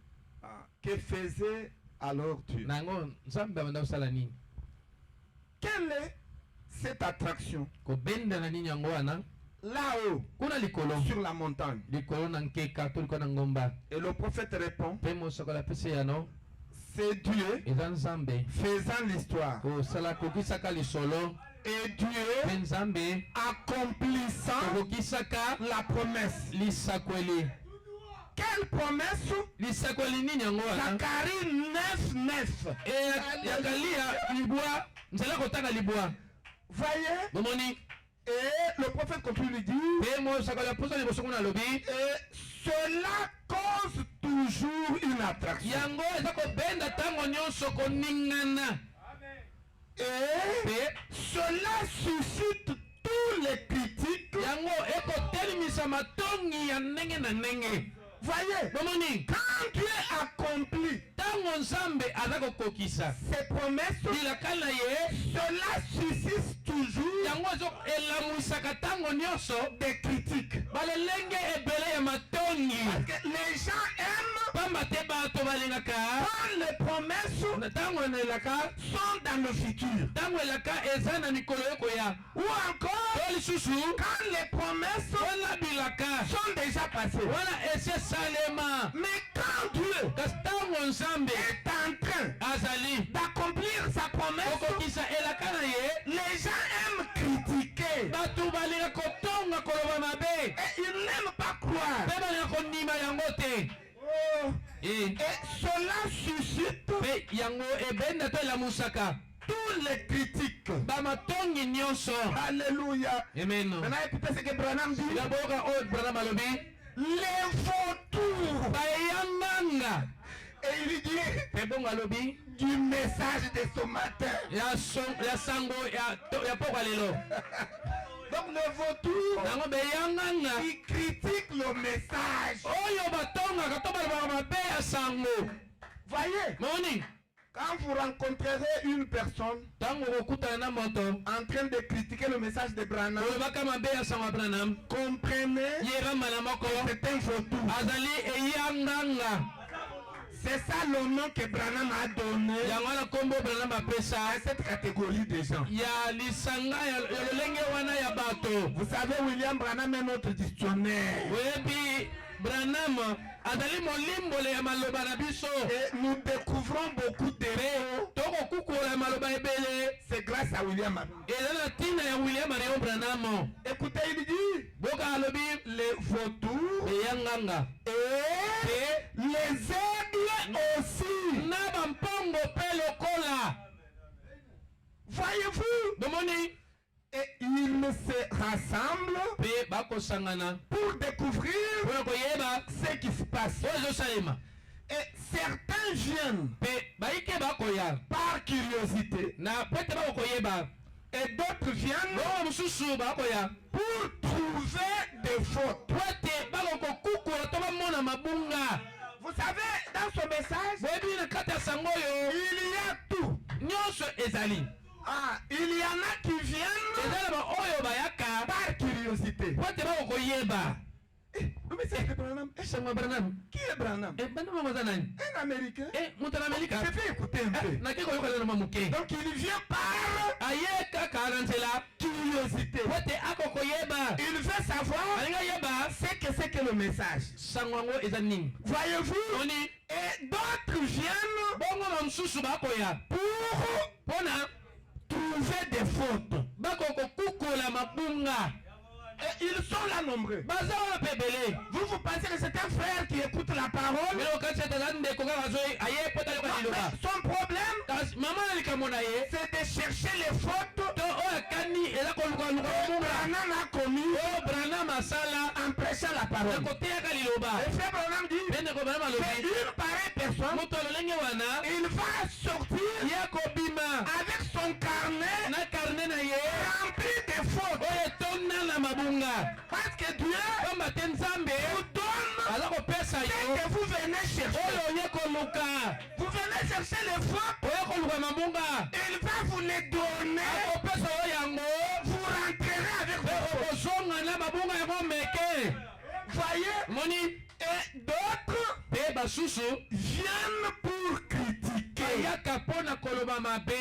Que faisait alors Dieu? Nango nzambe amanda kosala nini? Quelle est cette attraction Kobenda na nini yango wana? là-haut, Kuna likolo. sur la montagne? Likolo na nkeka to likolo na ngomba. Et le prophète répond, Pe mosakoli apesi yano. c'est Dieu Eza nzambe. faisant l'histoire. Kosala kokisaka lisolo. Et Dieu Pe nzambe accomplissant kokisaka la promesse. lisakweli. quelle promesse? Lisakweli nini yango wana? Zacharie 9:9. Yakalia libwa, nzela kotanga libwa. Voyez? Bomoni. Et le prophète continue lui dit, Et moi sakola posa ni bosongo na lobi. Cela cause toujours une attraction. Yango ezako benda tango nyonso koningana. Et cela suscite tous les critiques. Yango eko telimisa matongi ya ndenge na ndenge. Voyez, Bomoni. quand Dieu accomplit Tango nzambe azako kokisa. ses promesses, Dilakala ye. cela suscite toujours Yango ezo elamuisaka tango nyonso des critiques. balelenge ebele ya matongi. Parce que les gens aiment Pamba te bato balingaka. quand les promesses Na tango na elaka. sont dans le futur. Tango elaka eza na mikolo ekoya. Ou encore, To lisusu. quand les promesses Wana bilaka. sont déjà passées. Wana ese salema. Mais quand Dieu Kasi tango nzambe est en train azali. d'accomplir sa promesse, Kokokisa elaka na ye. les gens aiment critiquer. Bato balinga kotonga koloba mabe. Et ils n'aiment pas croire. Pe balinga kondima yango te. Oh. Et Et cela suscite pe yango ebenda to elamusaka. tous les critiques. Bamatongi nyonso. Alléluia. Amen. Maintenant, écoutez ce que Branham dit. Yaboka o Branham alobi. Les vautours. Bayanganga. Et il dit Pe bongo alobi. du message de ce matin. Ya sango ya poko lelo. Donc les vautours, Nango bayanganga. ils critiquent le message. Oyo batonga kato balaba mabe ya sango. Voyez, Moni. quand vous rencontrerez une personne Tango kokutana na moto. en train de critiquer le message de Branham, Olobaka mabe ya sango ya Branham. comprenez, Yeba mbala moko. c'est un vautour. Azali eyanganga. C'est ça le nom que Branham a donné Yango na kombo Branham apesa. à cette catégorie de gens. Ya lisanga ya lolenge wana ya bato. Vous savez, William Branham est notre dictionnaire. Webi Branham azali molimbole ya maloba na biso. Et nous découvrons beaucoup de mots. Toko kukola maloba ebele. C'est grâce à William. Eza na tina ya William Marion Branham. Écoutez, il dit Boka alobi les vautours eyanganga. et les aigles aussi. Na bampongo pe lokola. Voyez-vous? Domoni Et ils se rassemblent pe bakosangana. pour découvrir Pona koyeba ce qui se passe. ozo salema. Et certains viennent Pe baike bakoya. par curiosité Na pete bakoyeba. et d'autres viennent Bo mususu bakoya. pour trouver des fautes. Pete bakokukula to bamona mabunga. Vous savez, dans ce message, Boyebi na kati ya sango yo. il y a tout. Nyonso ezali. Ah, il y en a qui viennent Ezala ba oyo bayaka. par curiosité. Pete bakoyeba. Mais c'est Branham. Sango Branham. Qui est Branham? Branham maza nani? Un Américain. Mutana Amerika. Je vais écouter un peu. Na kiko yoka na mamuke. Donc il vient par Aye kaka na nzela. curiosité. Pete akokoyeba. Il veut savoir Alinga yeba. c'est que le message. Sango yango eza nini? Voyez-vous? Oni Et d'autres viennent bongo ba mususu bakoya. pour Pona trouver des fautes. bakokokukola mabunga. Et ils sont là nombreux. Baza wana pebele. Vous pensez que c'est un frère qui écoute la parole? Melo kati ata ndeko kaka zoi aye pota yoka Non, liloba. mais son problème, Kasi mama alikamona ye. c'est de chercher les fautes To oya kani eza koluka luka que mabunga. Branham a commis O Branham asala. en prêchant la parole. Nakoteyaka liloba. Le frère Branham dit Pende ko Branham que alobi. une pareille personne, Moto lolenge wana. il va sortir Ya kobima. avec son carnet Na karne na ye. rempli de fautes. Oyo etona na mabunga. Parce que Dieu Pamba te nzambe. vous donne Aza kopesa ce yo. que vous venez chercher. Oyo oye koluka. Vous venez chercher les fautes, Oye koluka mabunga. il va vous les donner. Akopesa yo yango. Vous rentrerez avec vos fautes. Okozonga na mabunga yango meke. Voyez? Moni. Et d'autres Pe basusu. viennent pour critiquer. Ayaka pona koloba mabe.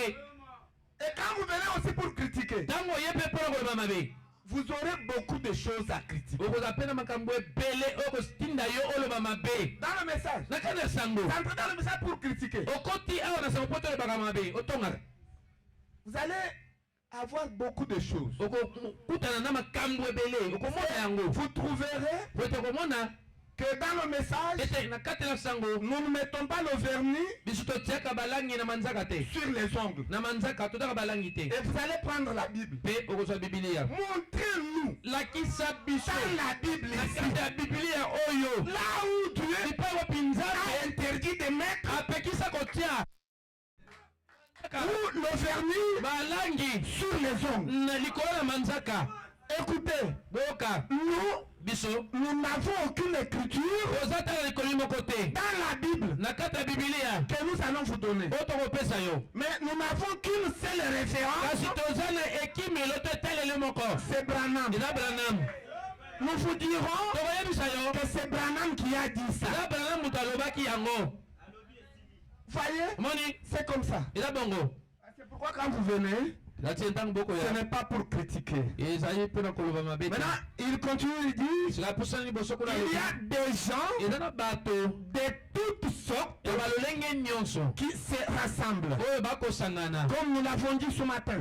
Et quand vous venez aussi pour critiquer, Tango ye pe pona koloba mabe. vous aurez beaucoup de choses à critiquer. Okoza pena makambo ebele okotinda yo oloba mabe. Dans le message, Na kana sango. entrez dans le message pour critiquer. Okoti awa na sango poto olobaka mabe. Otongaka. Vous allez avoir beaucoup de choses. Okokutana na makambo ebele. Okomona yango. Vous trouverez Po ete okomona que dans le message, nous ne mettons pas le vernis sur les ongles. Et vous allez prendre la Bible. Montrez-nous dans la Bible ici, là où Dieu a interdit de mettre ou le vernis sur les ongles. Écoutez, nous n'avons aucune écriture dans la Bible que nous allons vous donner. Mais nous n'avons qu'une seule référence. C'est Branham. Nous vous dirons que c'est Branham qui a dit ça. Voyez, c'est comme ça. C'est pourquoi quand vous venez, ce n'est pas pour critiquer. Maintenant, il continue, il dit, il y a des gens de toutes sortes qui se rassemblent. Comme nous l'avons dit ce matin,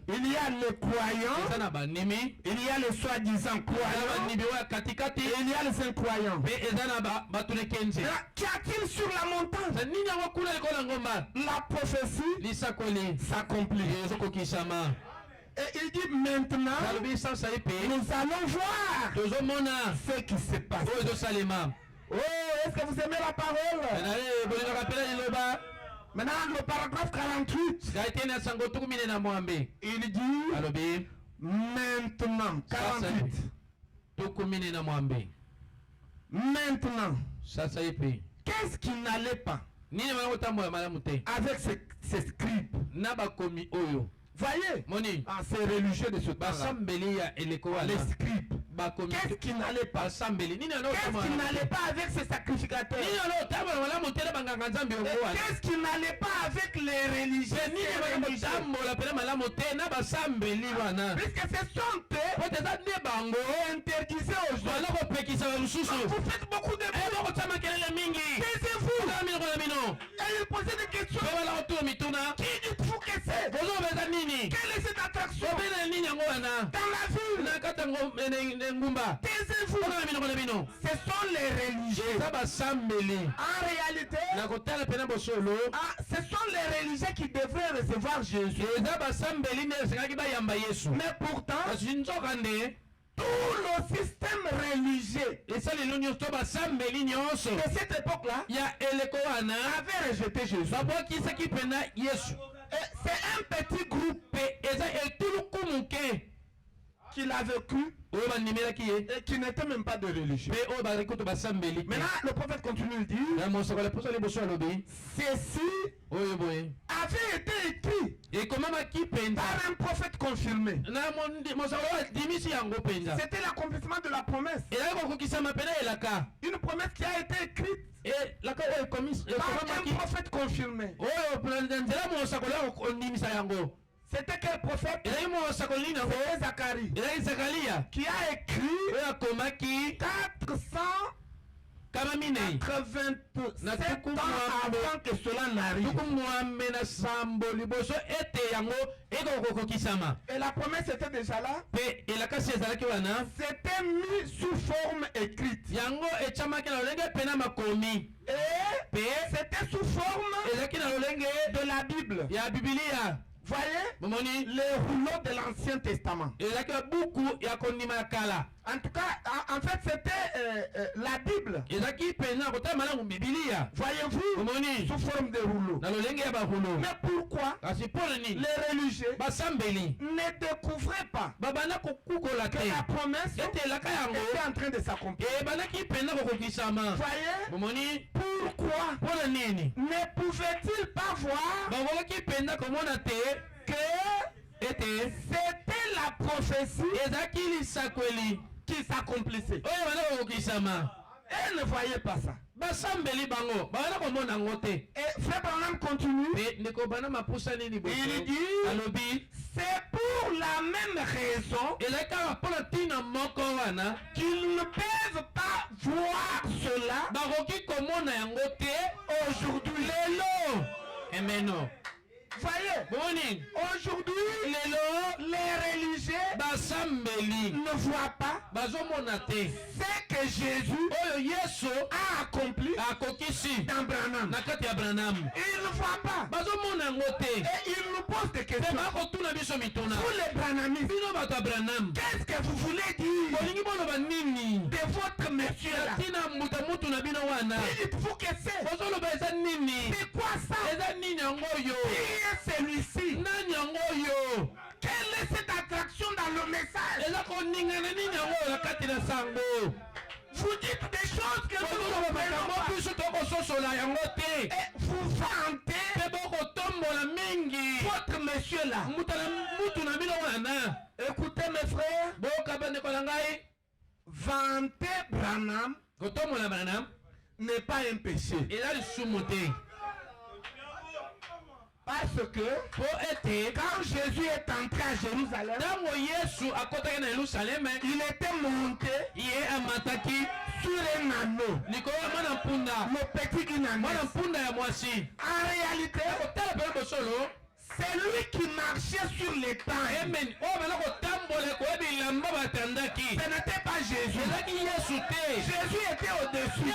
il y a les croyants, il y a les soi-disant croyants, et il y a les incroyants. Qu'y a-t-il sur la montagne? La prophétie s'accomplit. Et il dit maintenant, nous allons voir ce qui se passe. Oh, est-ce que vous aimez la parole? Maintenant, le paragraphe 48, il dit maintenant, 48. Maintenant, qu'est-ce qui n'allait pas avec ces scribes? Voyez, c'est religieux de ce temps-là. Les scribes. Qu'est-ce qui n'allait pas? Qu'est-ce qui n'allait pas avec ces sacrificateurs? Qu'est-ce qui n'allait pas avec les religieux? Puisque ce sont eux interdisaient aux gens. Vous faites beaucoup de taisez-vous. Et il posait des questions. Qui dites-vous que c'est? Quelle est cette attraction dans la ville? Taisez-vous. Ce sont les religieux. En réalité, ce sont les religieux qui devraient recevoir Jésus. Mais pourtant, tout le système religieux de cette époque-là avait rejeté Jésus. C'est un petit groupe qui l'a vécu et qui n'était même pas de religieux. Maintenant, le prophète continue de dire, ceci avait été écrit par un prophète confirmé. C'était l'accomplissement de la promesse. Une promesse qui a été écrite par un prophète confirmé. C'était quel prophète? C'était Zacharie qui a écrit 487 ans avant que cela n'arrive. Et la promesse était déjà là. C'était mis sous forme écrite. Et c'était sous forme de la Bible. Voyez les rouleaux de l'Ancien Testament. En tout cas, en fait, c'était la Bible. Voyez-vous, sous forme de rouleaux. Mais pourquoi les religieux ne découvraient pas que la promesse était en train de s'accomplir? Voyez, pourquoi ne pouvaient-ils pas voir que c'était la prophétie qui s'accomplissait? Et ne voyez pas ça. Et Frère Branham continue. Il dit, c'est pour la même raison qu'ils ne peuvent pas voir cela aujourd'hui. Voyez, aujourd'hui, les religieux ne ne voient pas ce que Jésus a accompli dans Branham. Ils ne voient pas. Et ils nous posent des questions. Pour les Branhamistes, qu'est-ce que vous voulez dire de votre monsieur là? Dites-vous que c'est quoi ça? Qui est celui-ci? Quelle est cette attraction dans le message? Vous dites des choses que nous ne comprenons pas. Et vous vantez votre monsieur là. Écoutez mes frères, vanter Branham n'est pas un péché. Parce que quand Jésus est entré à Jérusalem, il était monté sur un anneau, le petit anneau. En réalité, c'est lui qui marchait sur les temps. Ce n'était pas Jésus. Jésus était au-dessus.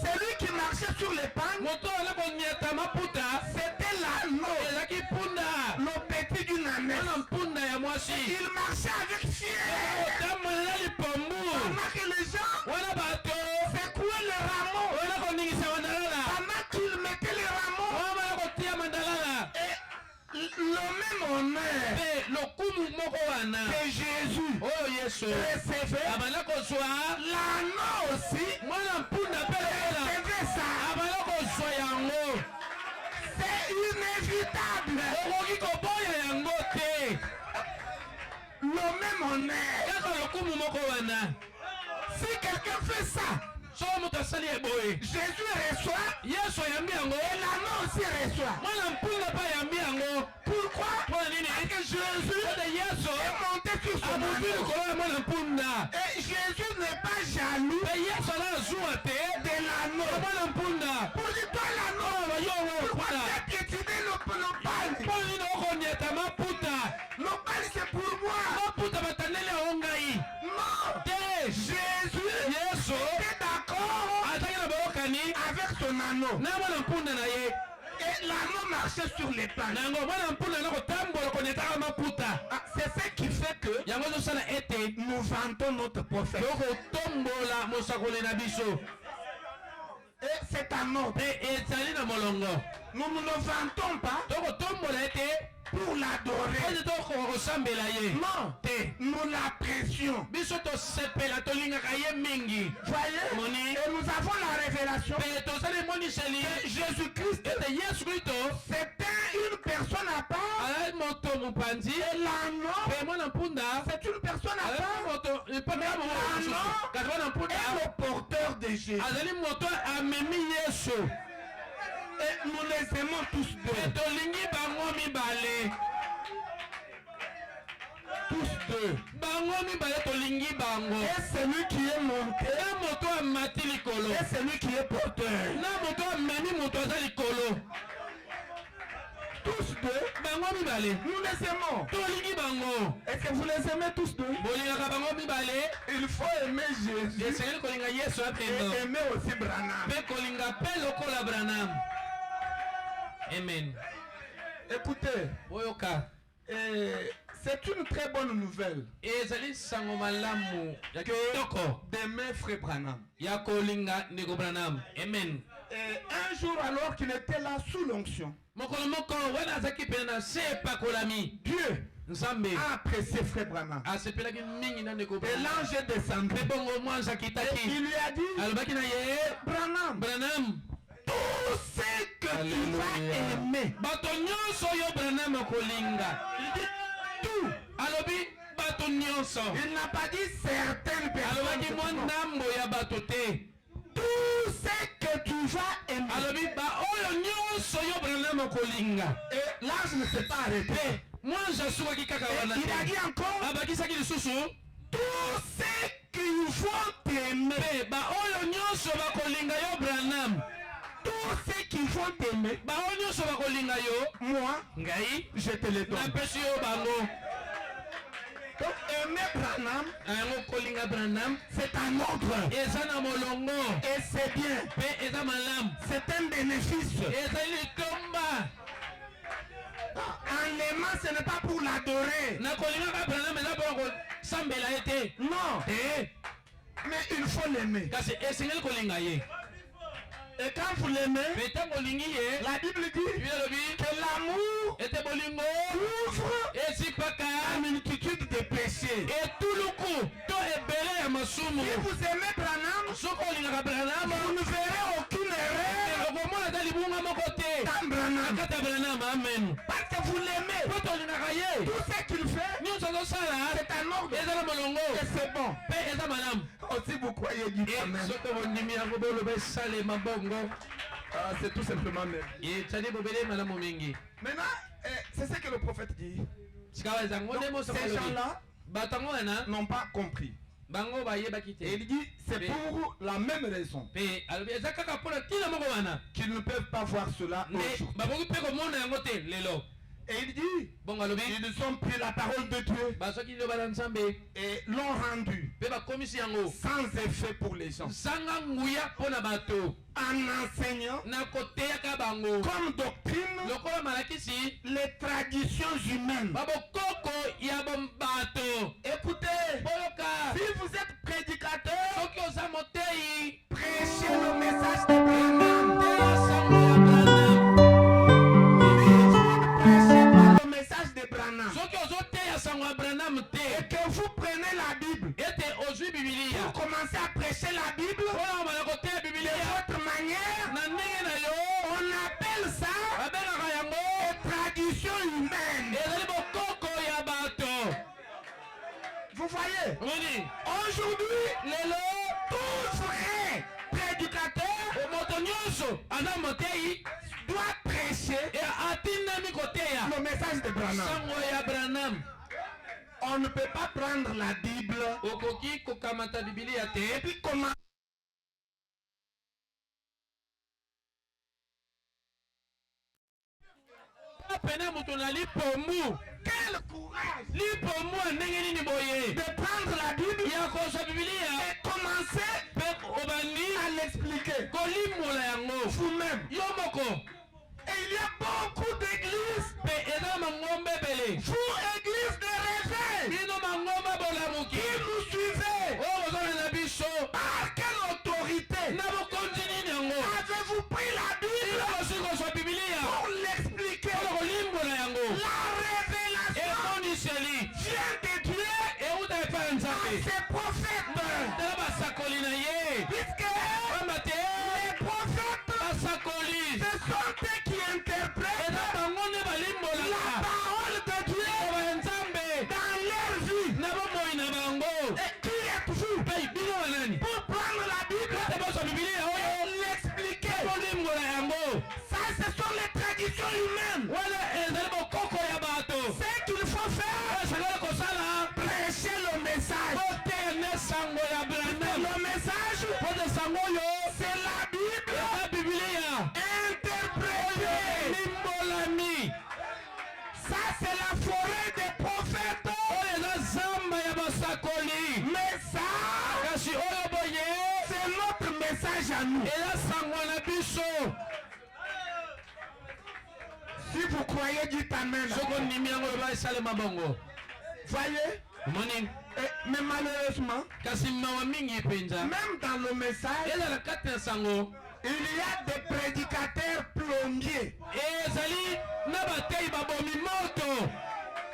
C'est lui qui marchait sur les pagnes. C'était l'anneau, le petit d'une année. Il marchait avec fier. Pendant que les gens secouaient le rameau. Pendant qu'ils mettaient les rameaux. Le même honneur que Jésus recevait, l'anneau aussi recevait ça. C'est inévitable. Le même honneur. Si quelqu'un fait ça, Jésus reçoit et l'anneau aussi reçoit. Pourquoi? Parce que Jésus est monté sur son anneau. Et Jésus n'est pas jaloux de l'anneau. Pour dire toi l'anneau, pourquoi tu as piétiné le palme? Le palme c'est pour moi. Non, Jésus était d'accord avec son anneau. Et l'anneau marchait sur les palmes. C'est ce qui fait que nous vantons notre prophète. Et c'est un ordre. Nous ne le vantons pas pour l'adorer. Non, nous l'apprécions. Voyez, et nous avons la révélation que Jésus-Christ c'était une personne à part. Et l'anneau, c'est une personne à part. L'anneau est le porteur de Jésus. Et nous les aimons tous deux. Tous deux. Et celui qui est monté. Et celui qui est porteur. Tous deux. Nous les aimons. Est-ce que vous les aimez tous deux? Il faut aimer Jésus et aimer aussi Branham. Amen. Écoutez, c'est une très bonne nouvelle d'aimer frère Branham. Amen. Un jour alors qu'il était là sous l'onction, Dieu a apprécié frère Branham. Et l'ange est descendu. Et il lui a dit, Branham, tout ce que tu vas aimer. Il dit tout. Il n'a pas dit certaines personnes. Tout ce que tu vas aimer. Et l'ange ne s'est pas arrêté. Et il a dit encore, tout ce qu'ils vont t'aimer. Tous ceux qui vont t'aimer, moi, je te le donne. Donc aimer Branham, c'est un ordre. Et c'est bien. C'est un bénéfice. En l'aimant, ce n'est pas pour l'adorer. Non. Mais il faut l'aimer. Et quand vous l'aimez, la Bible dit que l'amour couvre la multitude de péchés. Et tout le coup, si vous aimez Branham, vous ne verrez aucune erreur dans Branham. Parce que vous l'aimez. Tout ce qu'il fait, c'est un ordre. Et c'est bon. Aussi vous croyez du Amen. C'est tout simplement même. Maintenant, c'est ce que le prophète dit. Donc, ces gens-là n'ont pas compris. Et il dit, c'est pour la même raison qu'ils ne peuvent pas voir cela aujourd'hui. Et il dit, ils ont pris la parole de Dieu et l'ont rendue sans effet pour les gens. En enseignant comme doctrine les traditions humaines. Écoutez, si vous êtes prédicateur, prêchez le message de Branham. Et que vous prenez la Bible pour commencer à prêcher la Bible de votre manière, on appelle ça tradition humaine. Vous voyez, aujourd'hui, tout vrai prédicateur doit prêcher le message de Branham. On ne peut pas prendre la Bible et puis comment quel courage de prendre la Bible et commencer à l'expliquer vous-même. Et il y a beaucoup d'églises. Vous, église de réveil, qui nous suivez, par quelle autorité avez-vous pris la Bible pour l'expliquer? La révélation vient de Dieu à ses prophètes. Puisque les prophètes, ce sont eux qui interprètent la parole de Dieu dans leur vie. Et qui êtes-vous pour prendre la Bible et l'expliquer? Ça, ce sont les traditions humaines. Ce qu'il faut faire, prêcher le message. Le message, c'est la Bible interprétée. Ça, c'est la forêt des prophètes. Mais ça, c'est notre message à nous. Si vous croyez, dites Amen. Voyez? Mais malheureusement, même dans le message, il y a des prédicateurs plombiers.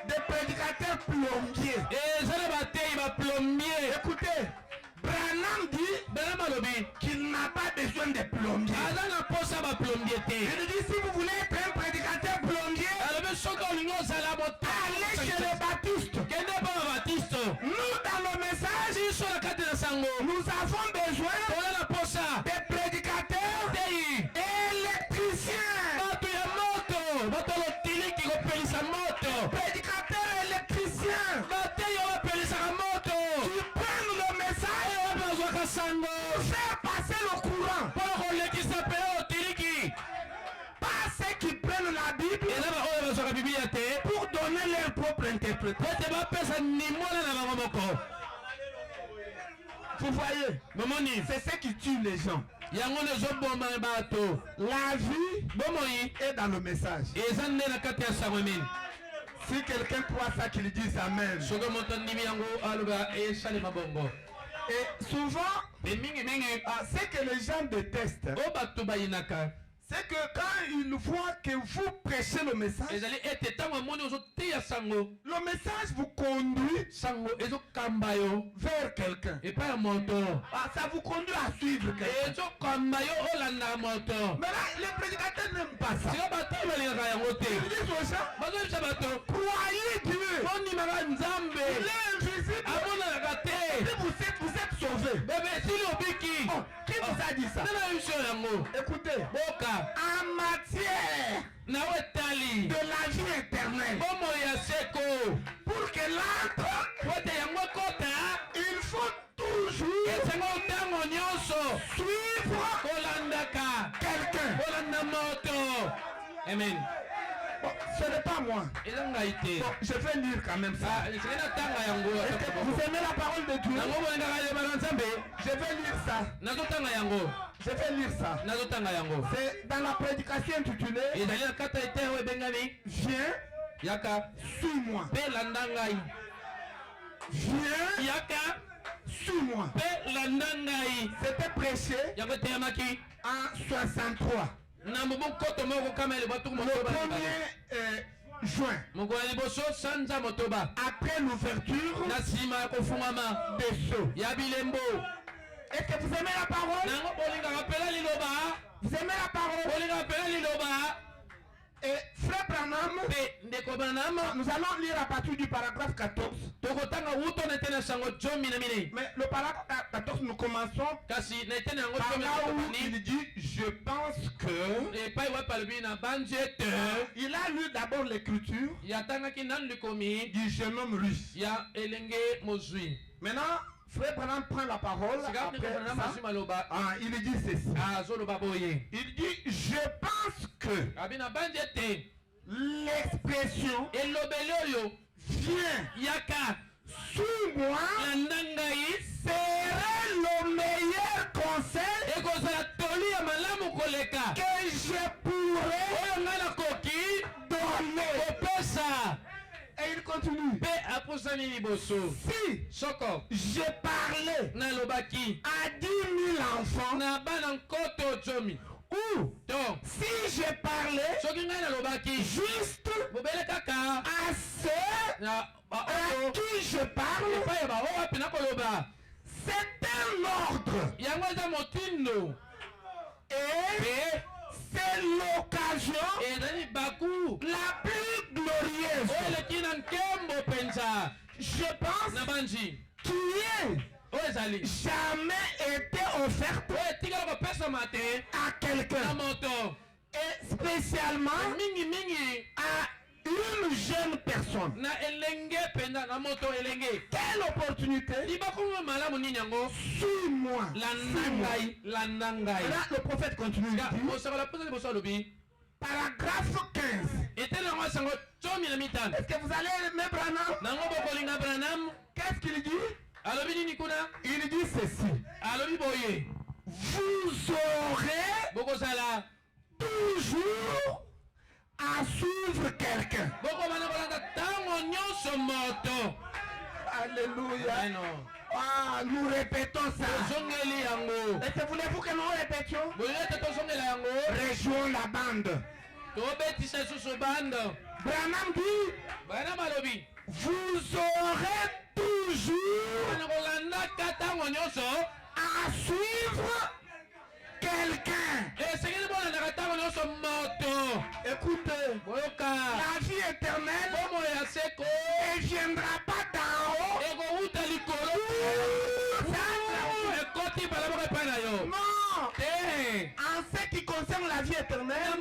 Des prédicateurs plombiers. Écoutez, Branham dit qu'il n'a pas besoin de plombiers. Il dit, si vous voulez être un prédicateur plombier, allez chez les baptistes. Nous, dans le message, nous avons besoin des prédicateurs électriciens. Prédicateurs électriciens qui prennent le message pour faire passer le courant. Pas ceux qui prennent la Bible pour donner leur propre interprétation. Vous voyez, c'est ce qui tue les gens. La vie est dans le message. Si quelqu'un croit ça, qu'il dise Amen. Et souvent, ce que les gens détestent, c'est que quand ils voient que vous prêchez le message, le message vous conduit vers quelqu'un. Ça vous conduit à suivre quelqu'un. Mais là, les prédicateurs n'aiment pas ça. Ils disent aux gens, croyez Dieu. Il est invisible. Vous êtes sauvés. Oh, qui vous a dit ça? Écoutez, en matière de la vie éternelle, pour que l'âme, il faut toujours suivre quelqu'un. Amen. Bon, ce n'est pas moi. Bon, je vais lire quand même ça. Vous aimez la parole de Dieu? Je vais lire ça. Je vais lire ça. C'est dans la prédication intitulée Viens, suis-moi. Viens, suis-moi. C'était prêché en 63. Le 1er juin. Après l'ouverture des sceaux. Est-ce que vous aimez la parole? Vous aimez la parole? Et frère Branham, nous allons lire à partir du paragraphe 14. Mais le paragraphe 14, nous commençons par là où il dit, je pense que... Il a lu d'abord l'écriture du jeune homme russe. Maintenant, frère Branham prend la parole. Après ça, il dit ceci. Il dit, je pense que l'expression viens, suis-moi serait le meilleur conseil que je pourrais donner. Et il continue. Si je parlais à 10 000 enfants, ou si je parlais juste à ceux à qui je parle, c'est un ordre. Et c'est l'occasion la plus glorieuse. Je pense qui est jamais été offerte à quelqu'un. Et spécialement à une jeune personne. Quelle opportunité? Suis-moi. Là, le prophète continue. Paragraphe 15. Est-ce que vous allez aimer Branham? Qu'est-ce qu'il dit? Il dit ceci. Vous aurez toujours à suivre quelqu'un. Alléluia. Ah, nous répétons ça. Est-ce que voulez-vous que nous répétions? Rejoins la bande. Branham dit, vous aurez toujours à suivre quelqu'un. Écoutez, la vie éternelle ne viendra pas d'en haut. Non. En ce qui concerne la vie éternelle,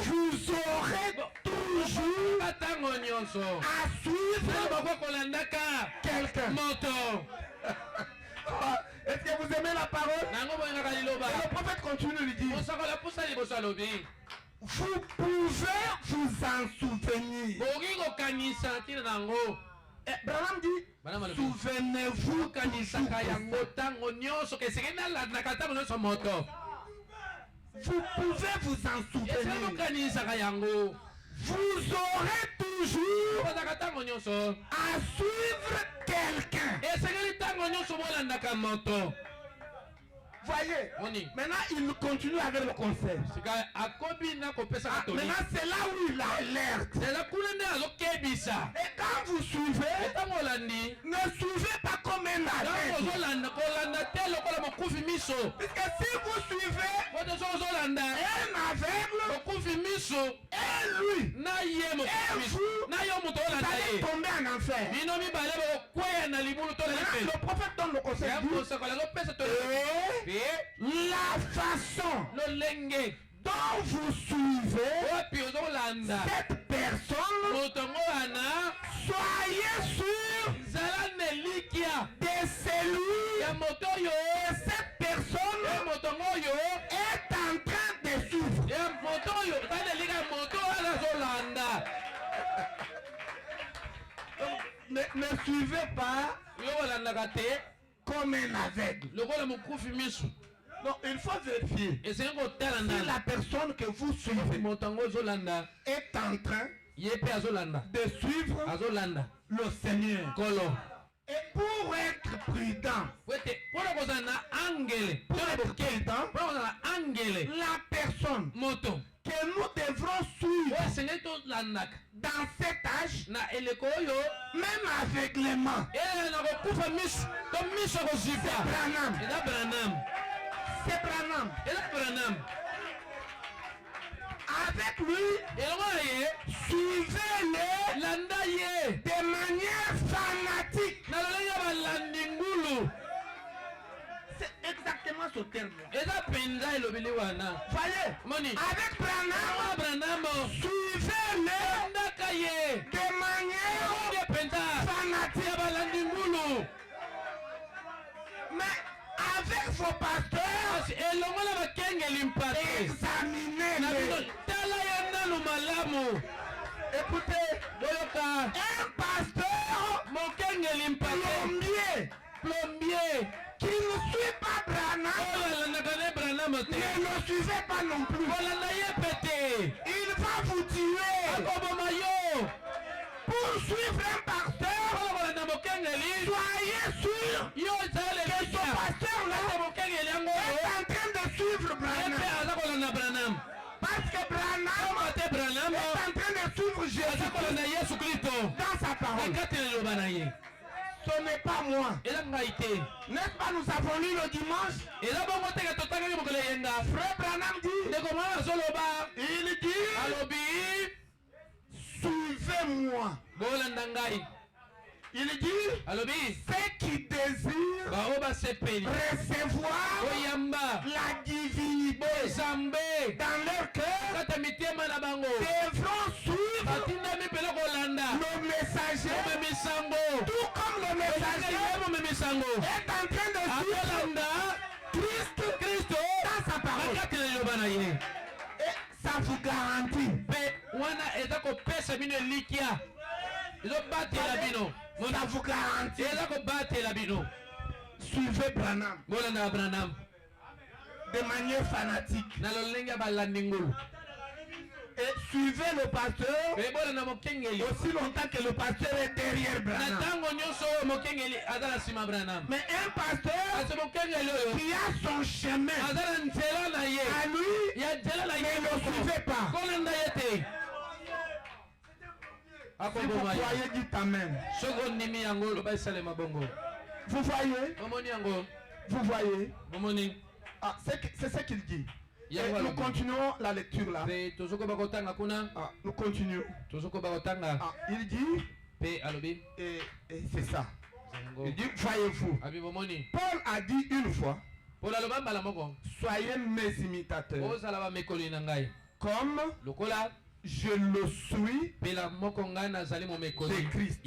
vous aurez toujours à suivre quelqu'un. Est-ce que vous aimez la parole? Le prophète continue, lui dit, vous pouvez vous en souvenir. Branham dit, souvenez-vous que vous pouvez vous en souvenir. Vous aurez toujours à suivre quelqu'un. Voyez, maintenant il continue avec le conseil. Maintenant c'est là où il alerte. Et quand vous suivez, ne suivez pas comme un aveugle. Parce que si vous suivez un aveugle, et lui, et vous, allez tomber en enfer. Le prophète donne le conseil. La façon dont vous suivez cette personne, soyez sûr de celui que cette personne est en train de suivre. Ne suivez pas comme un aveugle. Non, il faut vérifier si la personne que vous suivez est en train de suivre le Seigneur. Et pour être prudent, la personne que nous devrons suivre dans cet âge, même aveuglément, c'est Branham. Avec lui, suivez-le de manière fanatique. C'est exactement ce terme-là. Voyez, avec Branham, suivez-le de manière fanatique. Mais avec vos pasteurs, examinez-les. Écoutez, un pasteur plombier qui ne suit pas Branham, ne le suivez pas non plus. Il va vous tuer. Pour suivre un pasteur, soyez sûr que ce pasteur-là est en train de suivre Branham. Parce que Branham est en train de suivre Jésus dans sa parole. Ce n'est pas moi. N'est-ce pas, nous avons lu le dimanche. Frère Branham dit, il dit, suivez-moi. Il dit, ceux qui désirent recevoir la divinité dans leur cœur devront suivre le messager, tout comme le messager est en train de suivre Christ dans sa parole. Et ça vous garantit. Ça vous garantit. Suivez Branham de manière fanatique. Et suivez le pasteur aussi longtemps que le pasteur est derrière Branham. Mais un pasteur qui a son chemin à lui, ne le suivez pas. Si vous croyez, dites Amen. Vous voyez? Vous voyez? Ah, c'est ce qu'il dit. Et nous continuons la lecture là. Nous continuons. Il dit, et c'est ça. Il dit, voyez-vous. Paul a dit une fois, soyez mes imitateurs. Comme je le suis de Christ.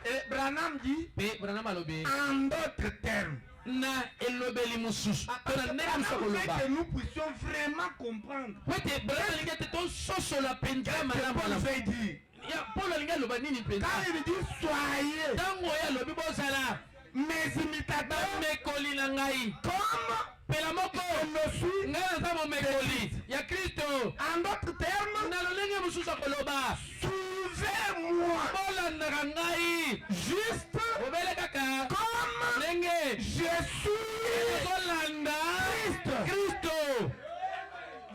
Et Branham dit, en d'autres termes, que nous puissions vraiment comprendre. Paul alinga loba nini penza? Quand il dit soyez Tango ya lobi bozala mes imitateurs, mekoli na ngai. comme Pela moko je le suis. ngai naza momekoli ya Kristo. En d'autres termes, Na lolenge mosusu akoloba suivez-moi bolandaka ngai juste obele kaka comme ndenge je suis kozolanda Kristo.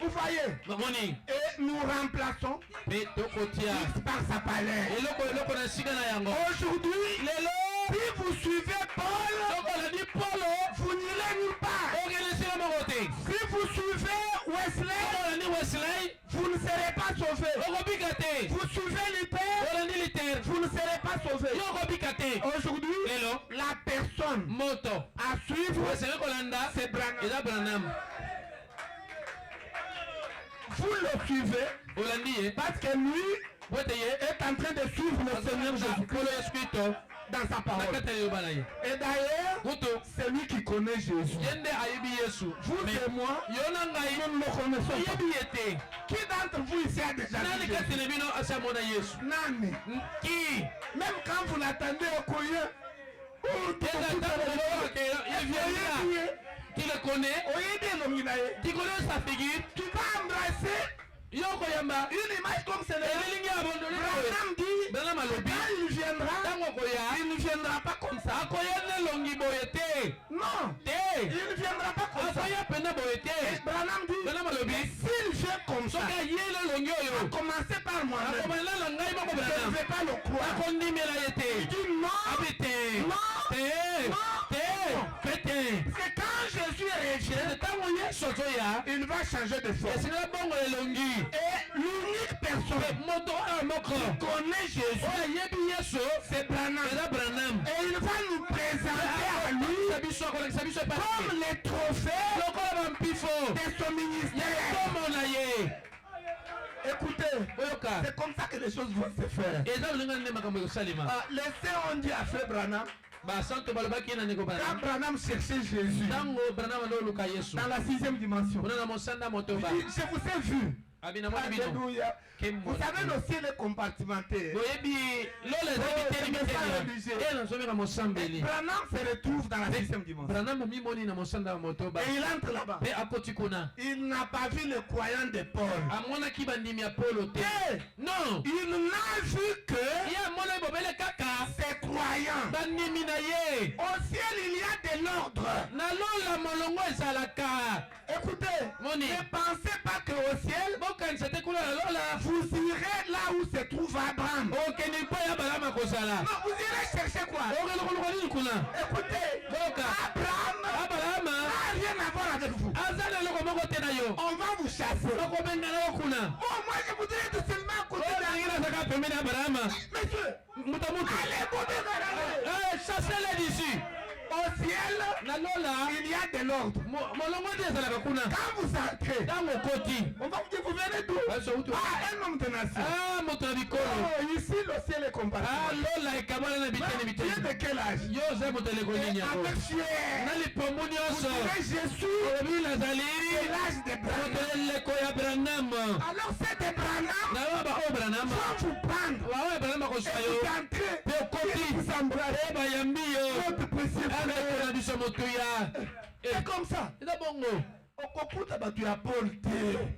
Vous voyez? Mamoni Et nous remplaçons pe tokotia Christ par sa palais. eloko na sika na yango. Aujourd'hui, Lelo si vous suivez Paul, tokola di Polo vous n'irez nulle part. okelesika moko te. Si vous suivez Wesley, Olandi Wesley vous ne serez pas sauvés. okobika te. Vous suivez Luther, Olandi Luther vous ne serez pas sauvés. yo okobika te. Aujourd'hui, Lelo la personne moto à suivre, osenge kolanda c'est Branham. eza Branham. Vous le suivez Olandi ye parce que lui bote ye est en train de suivre le Seigneur Jésus Polo Yesu Kristo dans sa na parole. kati ya liloba na ye. Et d'ailleurs, Kutu c'est lui qui connaît Jésus. ye nde ayebi Yesu. Vous Mais et moi, yo na ngai nous ne le connaissons pas. oyebi ye te. Qui d'entre vous ici a déjà Nani vu kati Jésus? na bino asi amona Yesu? Nani. Ki Même quand vous l'attendez au courrier, eza ntango olobaka ye viendra. Qui le connaît? Qui connaît sa figure? tu vas embrasser Yo koyamba une image comme celle-là. elilingi abandonné. Branham dit, Branham alobi quand il viendra, ntango koya il ne viendra pas comme ça. akoya nelongi boye te. Non, Te il ne viendra pas comme ça. akoya pena boye Et te. Branham dit, Branham alobi s'il vient comme ça, soki aye nelongi à oyo commencer par moi-même, akomana na ngai moko je ne Branham vais pas le croire. akondimela ye Il te. dit non, Abi te non, te fe te. parce que quand Jésus est revenu, Ntango Yesu azoya il va changer de forme. esengela bongo elongi. Et l'unique personne Moto oyo moko qui connaît Jésus, oyo ayebi Yesu c'est Branham. eza Branham. Et il va nous présenter à lui Akolakisa biso akolakisa biso epasi comme les trophées lokola bampifo de son ya ministère. kombo na ye. Écoutez, Oyoka c'est comme ça que les choses vont se faire. eza lolinga nde makambo ekosalema. Les saints ont dit à frère Branham, basanto balobaki ye na ndeko quand Branham Branham cherchait Jésus ntango Branham andoluka Yesu dans la 6e dimension, kuna na mosanda il motoba dit, je vous ai vu. abi namoni bino. Alléluia. Vous savez, le ciel est compartimenté. boyebi lola eza biteni biteni ye nazomeka mosambeli. Branham se retrouve dans la 6e dimension. Branham mimoni na mosanda ya motoba Et il entre là-bas. mpe akoti kuna Il n'a pas vu le croyant de Paul. amonaki bandimi ya Polo te. Et Non il n'a vu que ye amonaki bobele kaka ses croyants. bandimi na ye. Au ciel, il y a de l'ordre. na lola molongo ezalaka. Écoutez, Moni. ne pensez pas qu'au ciel, bokanisa te kuna na lola vous irez là où se trouve Abraham. okende mpo ya balama kozala. Non, vous irez chercher quoi? okelokoluka nini kuna Écoutez, boka Abraham abalama n'a rien à voir avec vous. aza na eloko moko te na yo. On va vous chasser. okobengana yo kuna. Bon, moi je voudrais être seulement à côté olangi nazaka pembeni ya balama. Monsieur, muta mutu allez, vous devez chassele d'ici. au ciel, na lola il y a de l'ordre. molongo nde ezalaka kuna. Quand vous entrez, ntango okoti on va vous dire, vous venez d'où? asoutu Un homme de nation. moto na bikolo. Oh, ici, le ciel est compartimenté. lola ekabana na biteni Tu es biteni. de quel âge? yo oza moto eleko Et nini yango. avec fier, na lipomo vous nyonso direz Jésus, olobi nazali c'est l'âge de Branham. moto eleko ya Branham. Alors c'est de Branham, na yo baoyo Branham faut vous prendre. baoyo Branham akozwa Et yo vous entrez, mpe okoti et vous embrassez bayambi yo votre précieux andeko frère. na biso motuya. C'est comme ça. eza bongo Okokuta batu ya Paul te.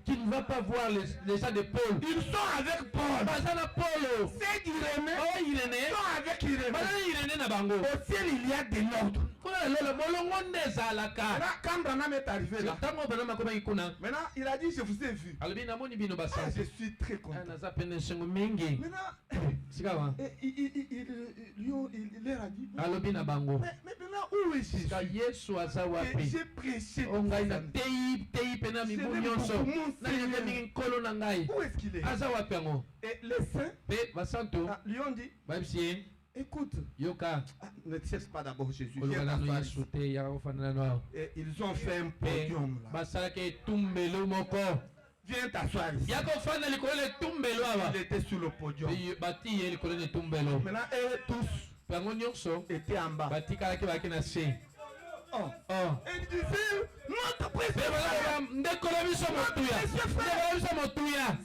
qui ne va pas voir les gens de Paul. Ils sont avec Paul. baza na Polo C'est d'Irénée. oyo Irene Ils sont avec Irénée. baza na Irene na bango. Au ciel, il y a de l'ordre. kuna lelo molongo nde ezalaka. Maintenant, quand Branham est arrivé là, ntango Branham akomaki kuna maintenant, il a dit, je vous ai vu. alobi namoni bino Ah, basanzi. je suis très content. naza pene esengo mingi Maintenant, sikawa il leur a dit, alobi na bango mais maintenant, où est Jésus? sika Yesu aza Et wapi. j'ai prêché. o ngai na toute teyi mpe na mibu Seigneur, nyonso beaucoup mon nayebe Seigneur. mingi nkolo na ngai Où est-ce qu'il est? aza wapi yango. Et les saints mpe basanto lui ont dit, bayebisi ye écoute, yoka ne cherche pas d'abord Jésus. koluka Viens nano t'asseoir Yesu ici. te yaka kofanana nao. Et ils ont fait un mpe podium là. basalaki etumbelo moko Viens t'asseoir ici. ya kofanda likolo na etumbelo awa. Il était sur le podium. Mpe bati ye likolo na etumbelo Maintenant, eux tous mpe yango nyonso étaient en bas. batikalaki baki na se. Oh. Oh. Et ils disaient, notre précieux Mpe frère, balaba ndeko na biso motuya ndeko na biso motuya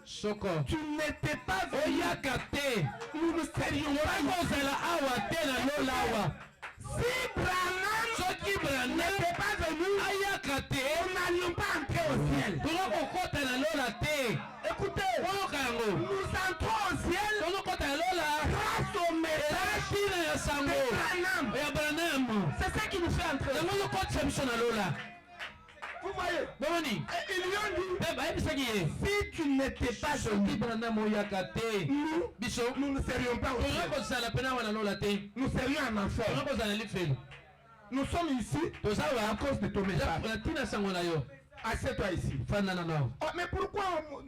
Si Soko. tu n'étais pas venu, Oyakate. nous ne serions pas Kozala awa te na lola awa. Si Branham Soki Branham n'était pas venu, ayakate. nous n'allions pas entrer au ciel. Tokokota na lola te. Écoutez, Oyoka yango. nous entrons au ciel Tokokota na lola. grâce au message Tina ya sango. de Branham. Ya Branham. C'est ça qui nous fait entrer. Yango yokotisa biso na lola. Vous voyez? Bomoni. Et ils lui ont dit, Pe bayebisaki ye. si tu n'étais pas Soki venu, Branham oyakate. Biso. nous ne serions pas au ciel. Tozokozala pena wana lola te. Nous serions en enfer. Tozokozala lifelo. Nous sommes ici Tozawa à cause de ton message. na tina sango na yo. Assieds-toi ici. Fanda na nao. Oh, mais pourquoi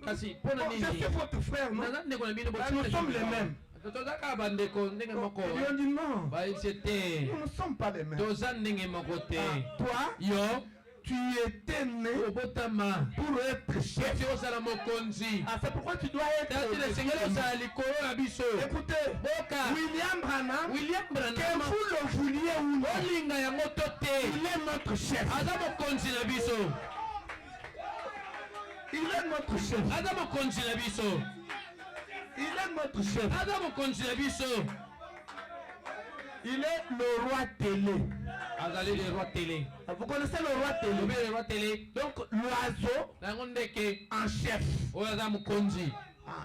Kasi pona je nini? suis votre frère, non? Na ndeko na bino Là, nous sommes les mêmes. tozaka bandeko ndenge moko. Ils lui ont dit non. Bayebisi te. Nous ne sommes pas les mêmes. Toza ndenge moko te. Toi, Yo tu étais né obotama pour être chef. eti ozala mokonzi. Ah, c'est pourquoi tu dois être. Tati na sengeli ozala likolo na biso. Écoutez, Boka William Branham, William que Branham vous le vouliez ou non, olinga yango to te. il est notre chef. Aza mokonzi na biso. Il est notre chef. Aza mokonzi na biso. Il est notre chef. Aza mokonzi na biso. Il est le roi télé. Azali le roi télé. Vous connaissez le roi Lobi télé? le roi télé. Donc l'oiseau Nango ndeke en chef. oyo aza mokonzi.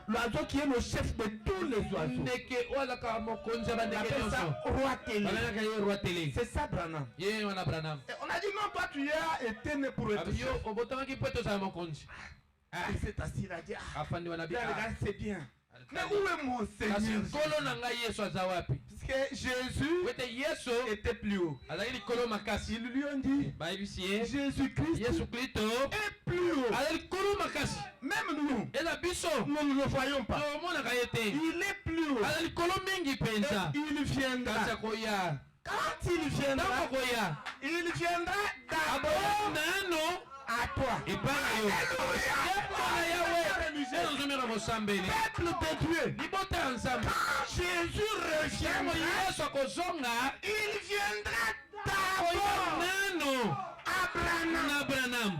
L'oiseau qui est le chef de tous les oiseaux. Ndeke oyo azaka mokonzi ya On bandeke appelle nyonso. ça roi télé. Balangaka ye roi télé. C'est ça, Branham. Ye wana Branham. Et on a dit non, toi tu as été né pour être Yo chef. obotamaki mpo ete ozala mokonzi. Il s'est assis là, il a dit, ah, Afandi wana bien, bika. regarde, c'est bien. Mais où est mon Kasi Seigneur? nkolo na ngai yesu aza wapi? Parce que Jésus Po ete yesu était plus haut. azali likolo makasi. Ils lui ont dit, Bayebisi ye Jésus-Christ yesu kristo est plus haut. azali likolo makasi. Même nous, eza biso nous ne le voyons pas. tomonaka ye te. Il est plus haut. azali likolo mingi mpenza. Et il viendra. kasi akoya. Quand il viendra, ntango akoya il viendra aboya d'abord nano à toi. epai na yo. Epona yawe ezozomeka mosambeli Peuple de Dieu. libota ya nzambe. Quand Jésus ntango reviendra, yesu akozonga il viendra oya d'abord nano à Branham. na Branham.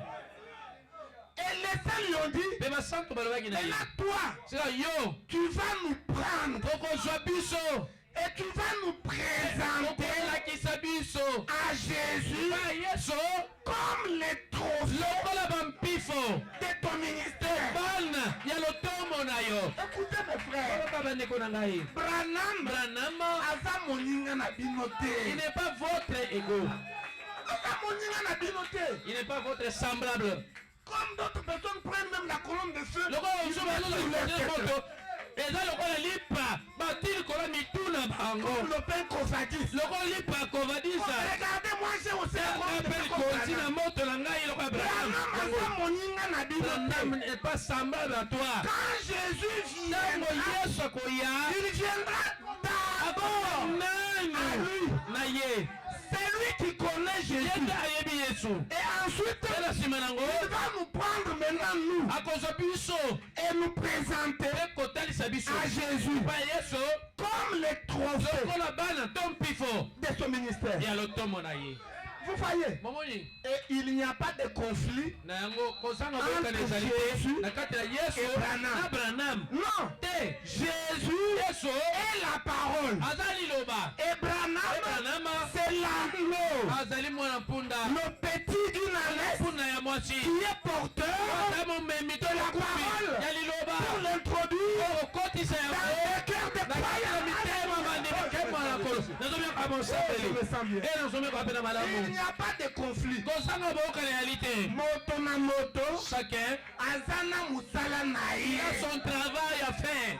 Et les saints lui ont dit, mpe basantu balobaki na ye maintenant toi, sika yo tu vas nous prendre okozwa biso et tu vas nous présenter okolakisa biso à Jésus na yesu comme les trophées lokola bampifo de ton ministère. bana ya lotomo na yo. Écoutez mes frères, oyoka bandeko na ngai Branham Branham aza moninga na bino il te. n'est pas votre ego, Aza moninga na bino te. il n'est pas votre semblable. Comme d'autres personnes prennent même la colonne de feu. lokola ils ozo mettent sur leur bazolakisa tête. moto eza lokola lipa bati likolo mitu na bango Comme le pain Cofadis. lokola lipa ya kovadisa Regardez, moi j'ai aussi la colonne de mpe feu likonzi na comme moto na ngai lokola Branham aza moninga na bino Branham te. n'est pas semblable à toi. Quand Jésus ntango viendra, yesu akoya il viendra d'abord nani à lui. na ye C'est lui qui connaît Jésus. yende ayebi yesu Et ensuite, mpe na nsima nango il va nous prendre maintenant nous akozwa biso et nous présenter mpe kotalisa biso à Jésus mpa yesu comme les trophées lokola bana to mpifo de son ministère. ya lotomo na ye. Vous voyez? momoni Et il n'y a pas de conflit. na yango kozanga boyokana ezali Jésus te na kati ya yesu et Branham. na Branham Non. te. Jésus yesu est la parole. aza liloba Et Branham, Branham c'est l'agneau. azali mwana mpunda Le petit d'une ânesse mpunda ya mwasi qui est porteur aza momemi to la mokufi parole ya liloba pour l'introduire okotisa dans yango les cœurs des na kati ya croyants. mitema bandimokema na kolo nazomeka Je mosapeli me sens bien. e nazomeka mpe na Il malamu n'y a pas de conflit. kozanga boyokana yali te. Moto na moto chacun azana musala na a ye. son travail à faire.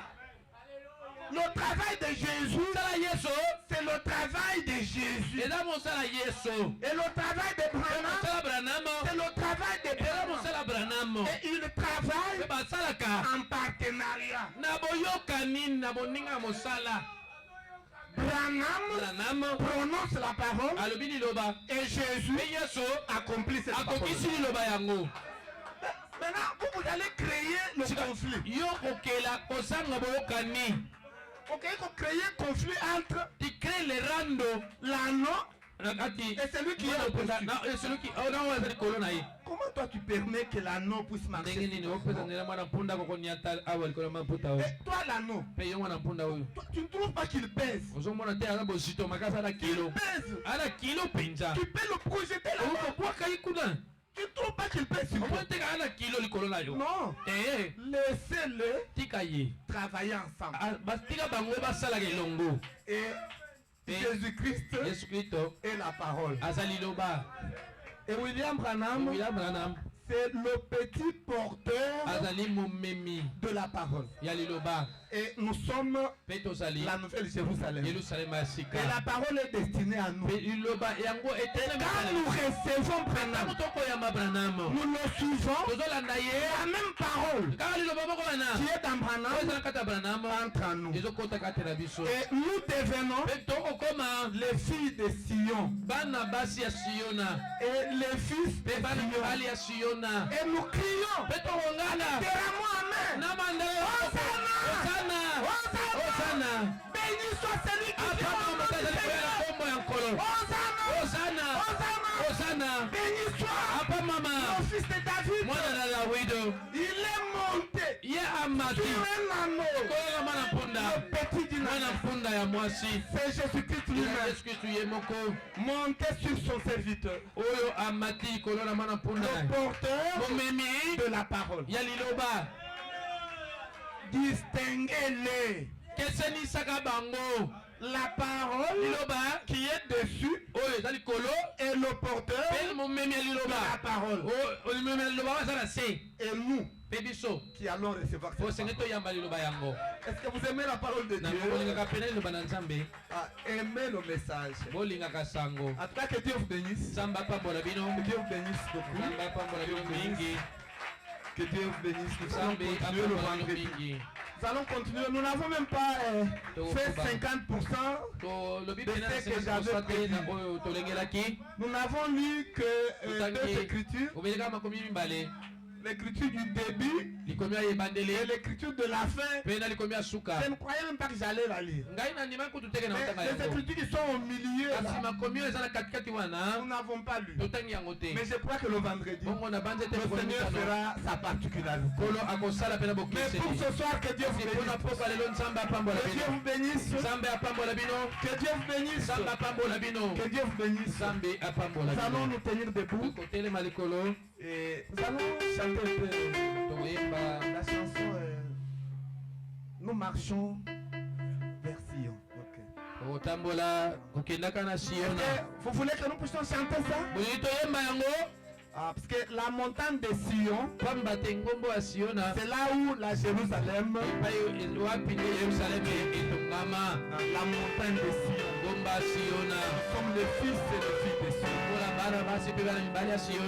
Le travail de Jésus, mosala yesu c'est le travail de Jésus. eza mosala yesu Et le travail de Branham, mosala Branham c'est le travail de eza Branham. mosala Branham Et il travaille mpe basalaka en partenariat. na boyokani na boninga ya mosala. Branham prononce la parole alobi liloba et Jésus mpe yesu accomplit cette parole. akokisi liloba yango. Maintenant, vous allez créer le conflit. yo kokela kozanga boyokani Ok, il faut créer un conflit entre tu crées le rando l'anneau Et c'est lui qui est au dessus. Comment toi tu permets que l'anneau puisse marcher? Et toi l'anneau, tu ne trouves pas qu'il pèse? Il pèse. Tu peux le projeter là-bas. Tu ne trouves pas qu'il pèse sur toi? Non. Laissez-le travailler ensemble. Et Jésus-Christ est la parole. Et William Branham, c'est le petit porteur de la parole. Et nous sommes la Nouvelle Jérusalem. Et la parole est destinée à nous. Et quand nous recevons Branham, nous le suivons. La même parole qui est dans Branham entre en nous. Et nous devenons les filles de Sion. Et les fils de Sion. Et nous crions. Terrement, amen. Hosanna. Béni soit celui qui vient au nom du Seigneur. Hosanna. Béni soit le fils de David. Il est monté sur un anneau. Le petit dynamique. C'est Jésus-Christ lui-même. Monté sur son serviteur. Le porteur de la parole. Distinguez-les. La parole qui est dessus et le porteur de la parole. Et nous qui allons recevoir cette parole. Est-ce que vous aimez la parole de Dieu? Aimez le message. En tout cas, que Dieu vous bénisse. Que Dieu vous bénisse beaucoup. Que Dieu vous bénisse. Nous allons continuer le vendredi. Nous allons continuer. Nous n'avons même pas fait 50% de ce que j'avais prévu. Nous n'avons lu que deux écritures. L'écriture du début et l'écriture de la fin. Je ne croyais même pas que j'allais la lire. Mais les écritures qui sont au milieu là, nous n'avons pas lu. Mais je crois que le vendredi, le Seigneur fera sa particularité. Mais pour ce soir, que Dieu vous bénisse. Que Dieu vous bénisse. Que Dieu vous bénisse. Nous allons nous tenir debout. Et nous allons chanter un peu la chanson Nous marchons vers Sion. Vous voulez que nous puissions chanter ça? Parce que la montagne de Sion, c'est là où la Jérusalem, la montagne de Sion, nous sommes les fils et les filles de Sion.